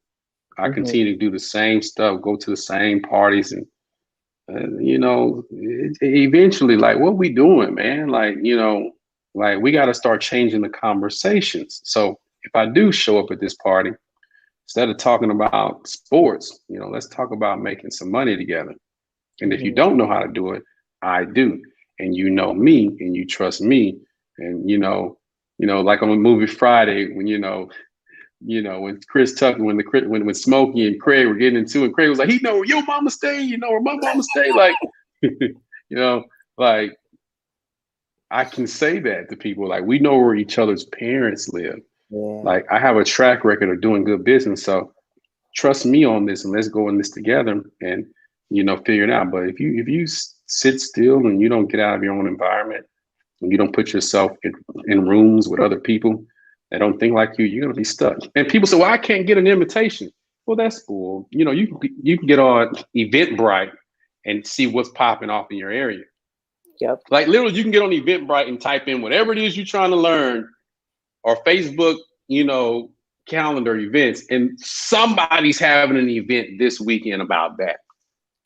I mhm, continue to do the same stuff, go to the same parties, and eventually, like, what we doing, man? Like we got to start changing the conversations. So if I do show up at this party, instead of talking about sports, let's talk about making some money together. And if you mhm. don't know how to do it, I do. And you know me and you trust me. And like on the movie Friday, when when Chris Tucker, when Smokey and Craig were getting into it, Craig was like, he know where your mama stay, where my mama stay. Like, you know, like I can say that to people. Like, we know where each other's parents live. Yeah. Like, I have a track record of doing good business. So trust me on this and let's go in this together and figure it out. But if you sit still and you don't get out of your own environment and you don't put yourself in rooms with other people that don't think like you're gonna be stuck. And people say, well, I can't get an invitation. Well, that's cool. You can get on Eventbrite and see what's popping off in your area. Yep. Like, literally, you can get on Eventbrite and type in whatever it is you're trying to learn, or Facebook, calendar events, and somebody's having an event this weekend about that.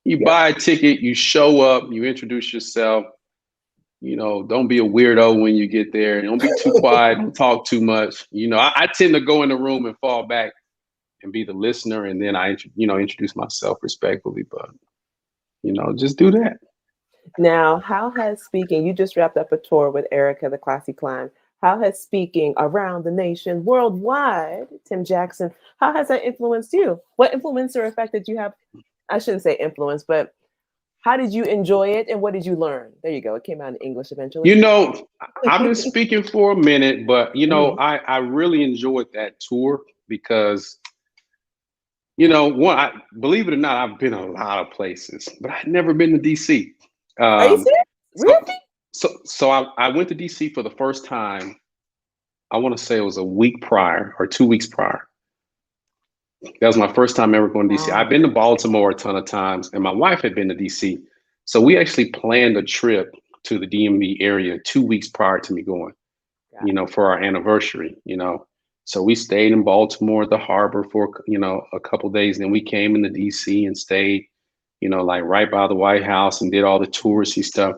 You Yep. buy a ticket, you show up, you introduce yourself. Don't be a weirdo when you get there. Don't be too quiet. Don't talk too much. I tend to go in the room and fall back and be the listener, and then I, introduce myself respectfully. But just do that. Now, how has speaking, you just wrapped up a tour with Erica, the Classy Climb. How has speaking around the nation, worldwide, Tim Jackson, how has that influenced you? What influence or effect did you have? I shouldn't say influence, but how did you enjoy it and what did you learn? There you go. It came out in English eventually. You know, I've been speaking for a minute, but Mhm. I really enjoyed that tour because believe it or not, I've been a lot of places, but I've never been to DC. Are you Um, serious? so Really? so I went to DC for the first time. I want to say it was a week prior or 2 weeks prior. That was my first time ever going to DC. I've Wow. been to Baltimore a ton of times, and my wife had been to DC. So we actually planned a trip to the DMV area 2 weeks prior to me going, Got it. for our anniversary. So we stayed in Baltimore at the harbor for, a couple days. Then we came into DC and stayed, like right by the White House and did all the touristy stuff.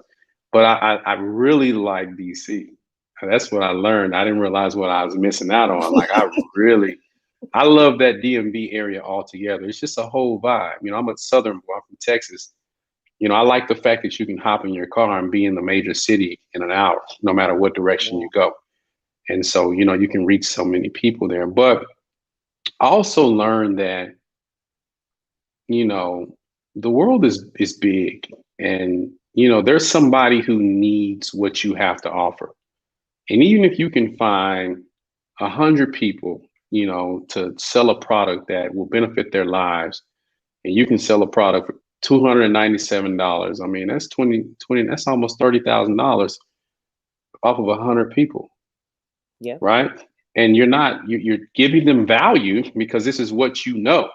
But I really like DC. That's what I learned. I didn't realize what I was missing out on. Like, I love that DMV area altogether. It's just a whole vibe. I'm a Southern boy. I'm from Texas. I like the fact that you can hop in your car and be in the major city in an hour, no matter what direction Yeah. you go. And so, you can reach so many people there. But I also learned that, you know, the world is big, and there's somebody who needs what you have to offer. And even if you can find 100 people, to sell a product that will benefit their lives, and you can sell a product for $297. I mean, that's 20, that's almost $30,000 off of 100 people, Yeah. right? And you're giving them value because this is what you know,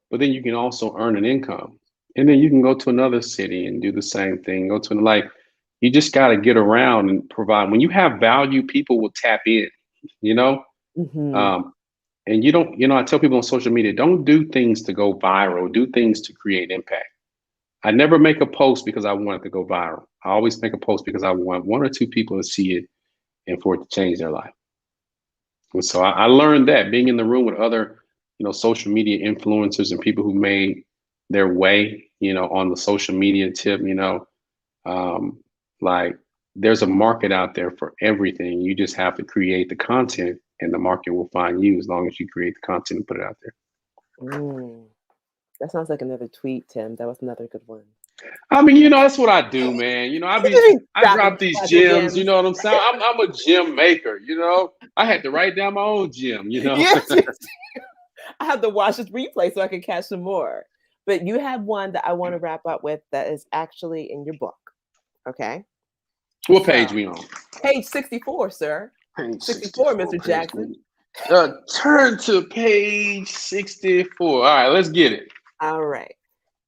but then you can also earn an income. And then you can go to another city and do the same thing. Go to like, you just got to get around and provide. When you have value, people will tap in, you know? Hmm. Um, and I tell people on social media, don't do things to go viral, do things to create impact. I never make a post because I want it to go viral. I always make a post because I want one or two people to see it and for it to change their life. And so I learned that being in the room with other, social media influencers and people who made their way, on the social media tip, um, like there's a market out there for everything. You just have to create the content and the market will find you as long as you create the content and put it out there. Mm. That sounds like another tweet, Tim. That was another good one. I mean, that's what I do, man. I drop these Dropping gems, you gems. know what I'm saying? I'm a gem maker, I had to write down my own gem. Yes, yes. I have to watch this replay so I can catch some more. But you have one that I want to wrap up with that is actually in your book. Okay. What So, page we on? page 64, sir. Page 64, 64. Mr. Jackson. Turn to page 64. All right, let's get it. All right.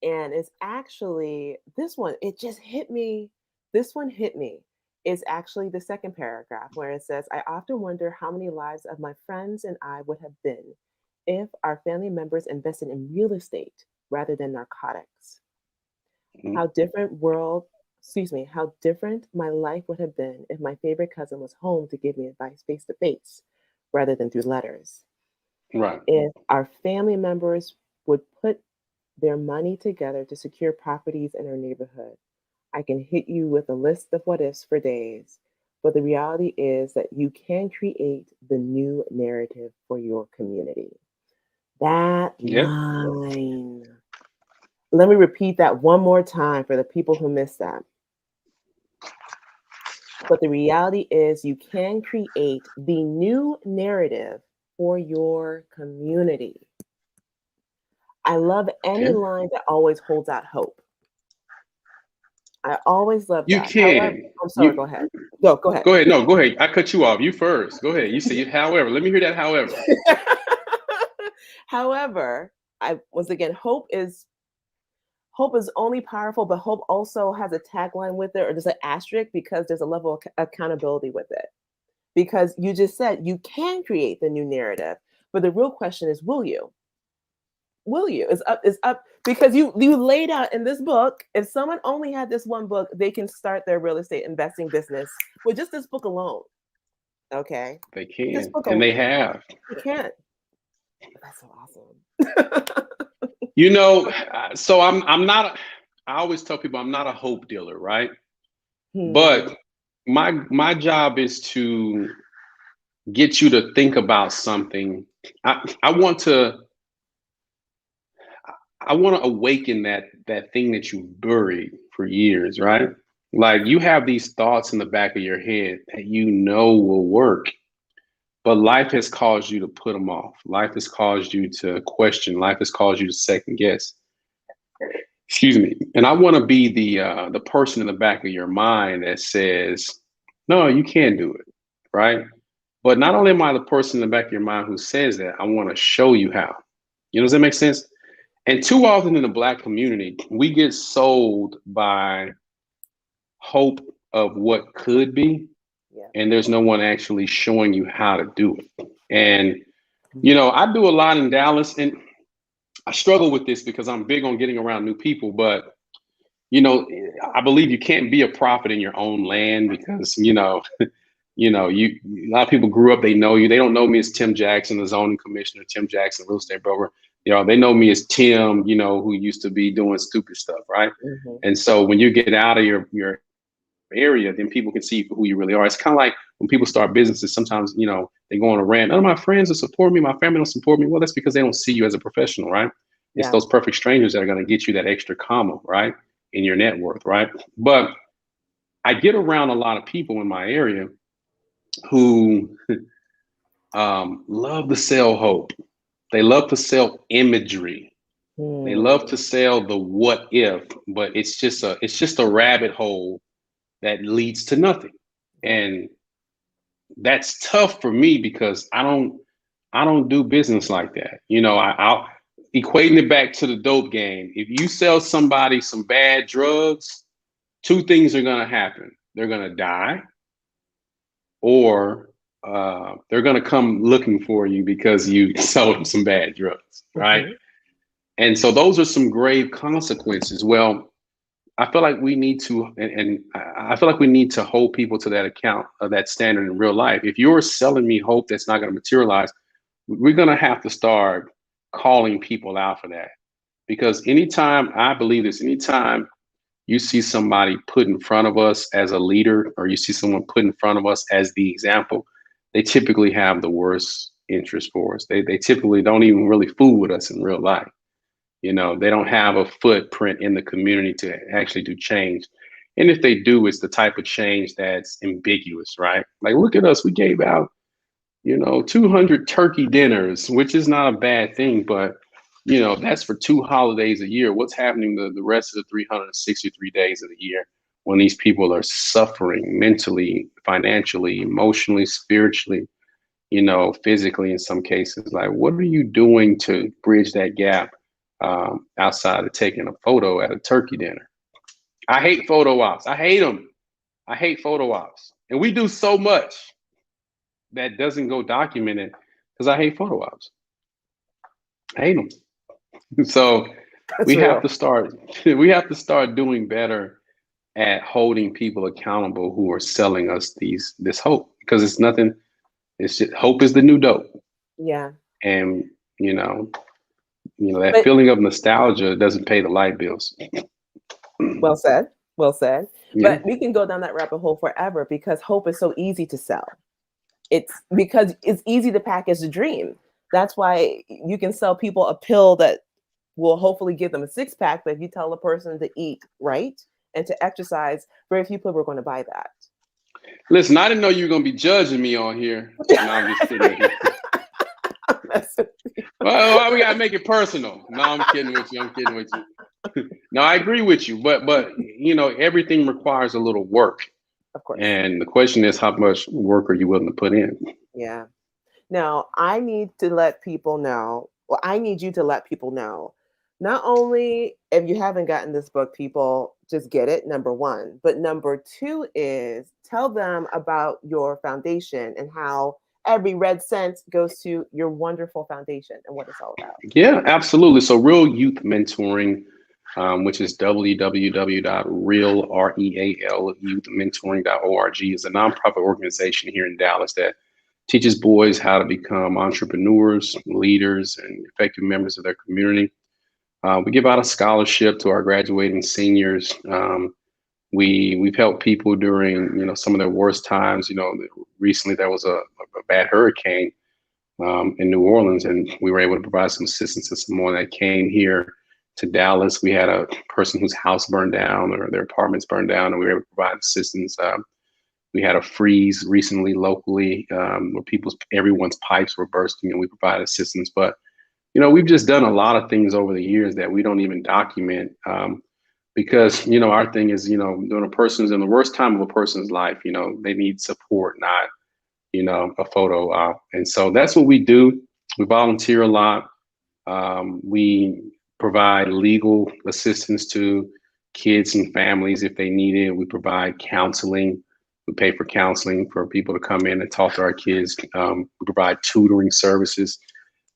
And it's actually this one, it just hit me. This one hit me. It's actually the second paragraph where it says, I often wonder how many lives of my friends and I would have been if our family members invested in real estate rather than narcotics. Mhm. How different my life would have been if my favorite cousin was home to give me advice face to face rather than through letters. Right. If our family members would put their money together to secure properties in our neighborhood. I can hit you with a list of what ifs for days, but the reality is that you can create the new narrative for your community. That Yep. line. Let me repeat that one more time for the people who missed that. But the reality is you can create the new narrative for your community. I love any Okay. line that always holds out hope. I always love You that. However, can. I'm sorry, go You ahead. Go ahead. go ahead. No, go ahead. I cut you off. You first. Go ahead. You say however. Let me hear that however. However, I once again, hope is only powerful, but hope also has a tagline with it, or there's an asterisk because there's a level of accountability with it. Because you just said you can create the new narrative, but the real question is, will you? Will you? It's up because you laid out in this book. If someone only had this one book, they can start their real estate investing business with just this book alone. Okay, They this can. book And alone, they have. you can't. That's so awesome. So I'm not I always tell people I'm not a hope dealer, right? Hmm. But my job is to get you to think about something. I want to awaken that thing that you buried for years, right? Like you have these thoughts in the back of your head that will work, but life has caused you to put them off. Life has caused you to question. Life has caused you to second guess. Excuse me. And I want to be the person in the back of your mind that says, no, you can't do it, right? But not only am I the person in the back of your mind who says that, I want to show you how. Does that make sense? And too often in the Black community, we get sold by hope of what could be, Yeah. and there's no one actually showing you how to do it. And, Mhm. I do a lot in Dallas, and I struggle with this because I'm big on getting around new people, but I believe you can't be a prophet in your own land because, a lot of people grew up, they know you. They don't know me as Tim Jackson, the zoning commissioner, Tim Jackson, real estate broker. They know me as Tim, who used to be doing stupid stuff, right? Mhm. And so when you get out of your area, then people can see who you really are. It's kind of like when people start businesses, sometimes, they go on a rant. None of my friends will support me. My family don't support me. Well, that's because they don't see you as a professional, right? It's Yeah. those perfect strangers that are going to get you that extra comma, right? In your net worth, right? But I get around a lot of people in my area who love to sell hope. They love to sell imagery. They love Hmm. to sell the what if, but it's just a rabbit hole that leads to nothing. Yeah. And that's tough for me because I don't do business like that. I'll equating it back to the dope game. If you sell somebody some bad drugs, two things are gonna happen. They're gonna die, or they're gonna come looking for you because you sold them some bad drugs, right? Mhm. And so those are some grave consequences. Well, I feel like we need to, and I feel like we need to hold people to that account of that standard in real life. If you're selling me hope that's not going to materialize, we're going to have to start calling people out for that. Because anytime, I believe this, anytime you see somebody put in front of us as a leader, or you see someone put in front of us as the example, they typically have the worst interest for us. They typically don't even really fool with us in real life. They don't have a footprint in the community to actually do change. And if they do, it's the type of change that's ambiguous, right? Like, look at us. We gave out, 200 turkey dinners, which is not a bad thing, but, that's for 2 holidays a year. What's happening the rest of the 363 days of the year when these people are suffering mentally, financially, emotionally, spiritually, physically in some cases? Like, what are you doing to bridge that gap outside of taking a photo at a turkey dinner? I hate photo ops. I hate them. I hate photo ops. And we do so much that doesn't go documented because I hate photo ops. I hate them. So That's we have real. to start. We have to start doing better at holding people accountable who are selling us this hope, because it's nothing. It's just hope is the new dope, Yeah. and you know that But feeling of nostalgia doesn't pay the light bills. well said. Well said. Yeah. But we can go down that rabbit hole forever because hope is so easy to sell. It's because it's easy to package a dream. That's why you can sell people a pill that will hopefully give them a six pack. But if you tell a person to eat right and to exercise, very few people are going to buy that. Listen, I didn't know you were gonna be judging me on here. No, I'm just kidding with you. Well, why we gotta make it personal? No, I'm kidding with you. I'm kidding with you. No, I agree with you, but everything requires a little work, Of course. and the question is, how much work are you willing to put in? Yeah. Now, I need to let people know, well, I need you to let people know, not only if you haven't gotten this book, people just get it, number one, but number two is tell them about your foundation and how every red cent goes to your wonderful foundation and what it's all about. Yeah, absolutely. So, Real Youth Mentoring, which is www.realrealyouthmentoring.org, is a nonprofit organization here in Dallas that teaches boys how to become entrepreneurs, leaders, and effective members of their community. We give out a scholarship to our graduating seniors. We've helped people during some of their worst times. Recently there was a bad hurricane in New Orleans, and we were able to provide some assistance to someone that came here to Dallas. We had a person whose house burned down or their apartments burned down, and we were able to provide assistance. We had a freeze recently locally where everyone's pipes were bursting, and we provided assistance. But we've just done a lot of things over the years that we don't even document, because our thing is, when a person's in the worst time of a person's life, they need support, not a photo op. And so that's what we do. We volunteer a lot. We provide legal assistance to kids and families if they need it. We provide counseling. We pay for counseling for people to come in and talk to our kids. We provide tutoring services.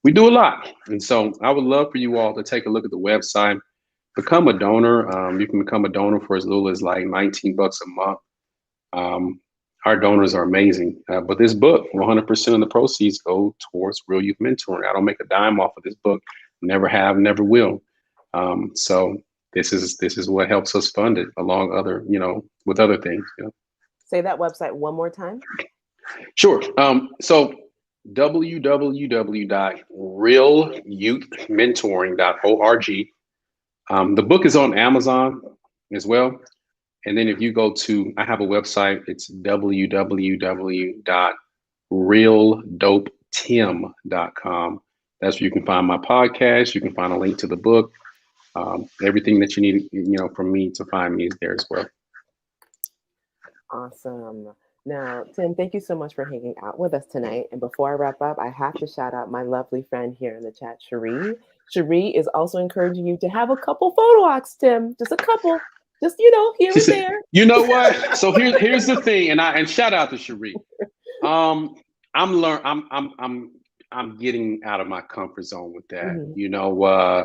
We do a lot. And so I would love for you all to take a look at the website, become a donor. You can become a donor for as little as like 19 bucks a month. Um, our donors are amazing. But this book, 100% of the proceeds go towards Real Youth Mentoring. I don't make a dime off of this book. never have, never will. So this is what helps us fund it, along other, with other things. Say that website one more time. Sure. So www.reallyouthmentoring.org. The book is on Amazon as well. And then if you go to, I have a website, it's www.realdopetim.com. That's where you can find my podcast. You can find a link to the book. Everything that you need, from me to find me is there as well. Awesome. Now, Tim, thank you so much for hanging out with us tonight. And before I wrap up, I have to shout out my lovely friend here in the chat, Cherie. Cherie is also encouraging you to have a couple photo ops, Tim. Just a couple. Just, here She and said, there. you know what? So here's the thing, and shout out to Cherie. I'm getting out of my comfort zone with that. Mm-hmm.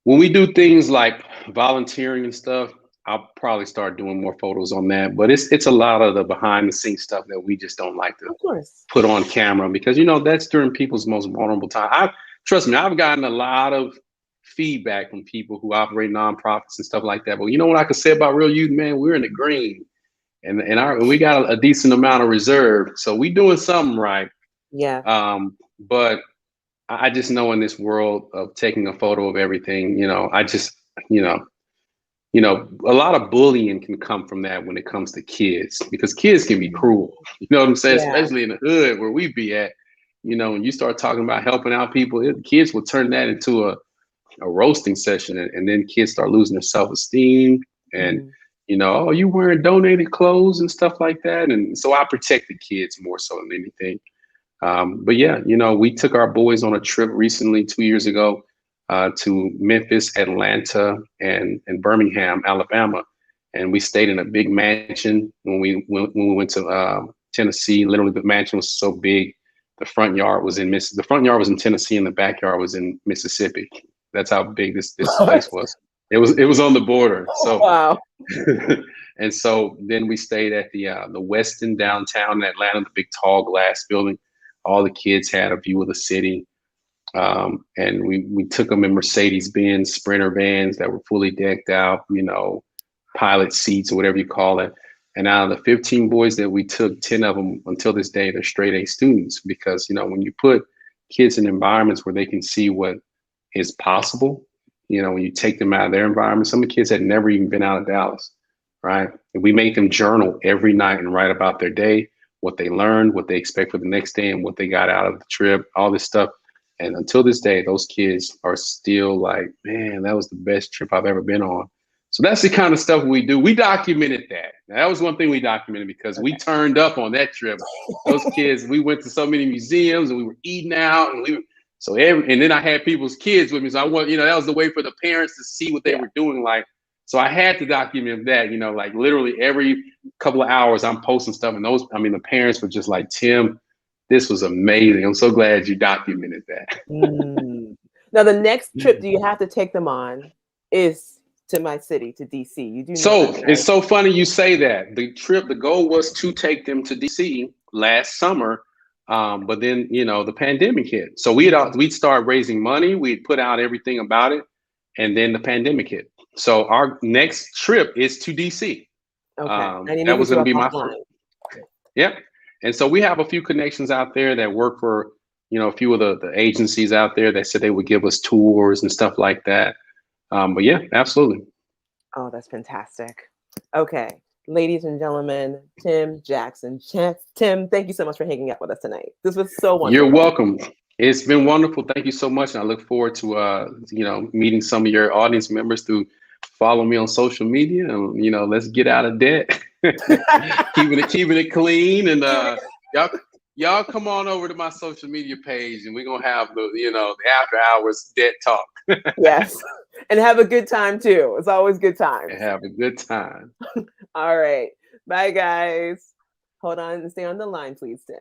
When we do things like volunteering and stuff, I'll probably start doing more photos on that. But it's a lot of the behind the scenes stuff that we just don't like to Of course. put on camera, because that's during people's most vulnerable time. Trust me, I've gotten a lot of feedback from people who operate nonprofits and stuff like that. But you know what I could say about Real Youth, man? We're in the green, and we got a decent amount of reserve, so we doing something right. Yeah. But I just know in this world of taking a photo of everything, I just, a lot of bullying can come from that when it comes to kids, because kids can be cruel. You know what I'm saying? Yeah. Especially in the hood where we be at. When you start talking about helping out people, kids will turn that into a roasting session, and then kids start losing their self-esteem, and oh, you wearing donated clothes and stuff like that. And so I protect the kids more so than anything. But yeah, we took our boys on a trip recently, 2 years ago, to Memphis, Atlanta, and Birmingham, Alabama, and we stayed in a big mansion. When we went to Tennessee, literally the mansion was so big, the front yard was in Tennessee, and the backyard was in Mississippi. That's how big this place was. It was on the border. So wow. And so then we stayed at the Westin downtown in Atlanta, the big tall glass building. All the kids had a view of the city. And we took them in Mercedes-Benz Sprinter vans that were fully decked out, pilot seats or whatever you call it. And out of the 15 boys that we took, 10 of them until this day, they're straight A students, because, when you put kids in environments where they can see what is possible, when you take them out of their environment, some of the kids had never even been out of Dallas, right? And we made them journal every night and write about their day, what they learned, what they expect for the next day, and what they got out of the trip, all this stuff. And until this day, those kids are still like, man, that was the best trip I've ever been on. So that's the kind of stuff we do. We documented that. Now, that was one thing we documented, because we turned up on that trip. Those kids, we went to so many museums, and we were eating out, and and then I had people's kids with me. So I want, that was the way for the parents to see what they were doing. Like, so I had to document that, like literally every couple of hours I'm posting stuff. And the parents were just like, Tim, this was amazing. I'm so glad you documented that. Now, the next trip do you have to take them on is to my city, to DC. You do know so that, right? It's so funny you say that. The goal was to take them to DC last summer. But then, the pandemic hit. So we'd start raising money. We'd put out everything about it. And then the pandemic hit. So our next trip is to DC. Okay. That was going to be my first. Yep. And so we have a few connections out there that work for, a few of the agencies out there that said they would give us tours and stuff like that. But yeah, absolutely. Oh, that's fantastic. Okay. Ladies and gentlemen, Tim Jackson. Tim, thank you so much for hanging out with us tonight. This was so wonderful. You're welcome. It's been wonderful. Thank you so much. And I look forward to, meeting some of your audience members through follow me on social media, and, let's get out of debt, keeping it clean. And y'all come on over to my social media page, and we're going to have the after hours debt talk. Yes. And have a good time too. It's always good time. And have a good time. All right. Bye, guys. Hold on and stay on the line, please, Tim.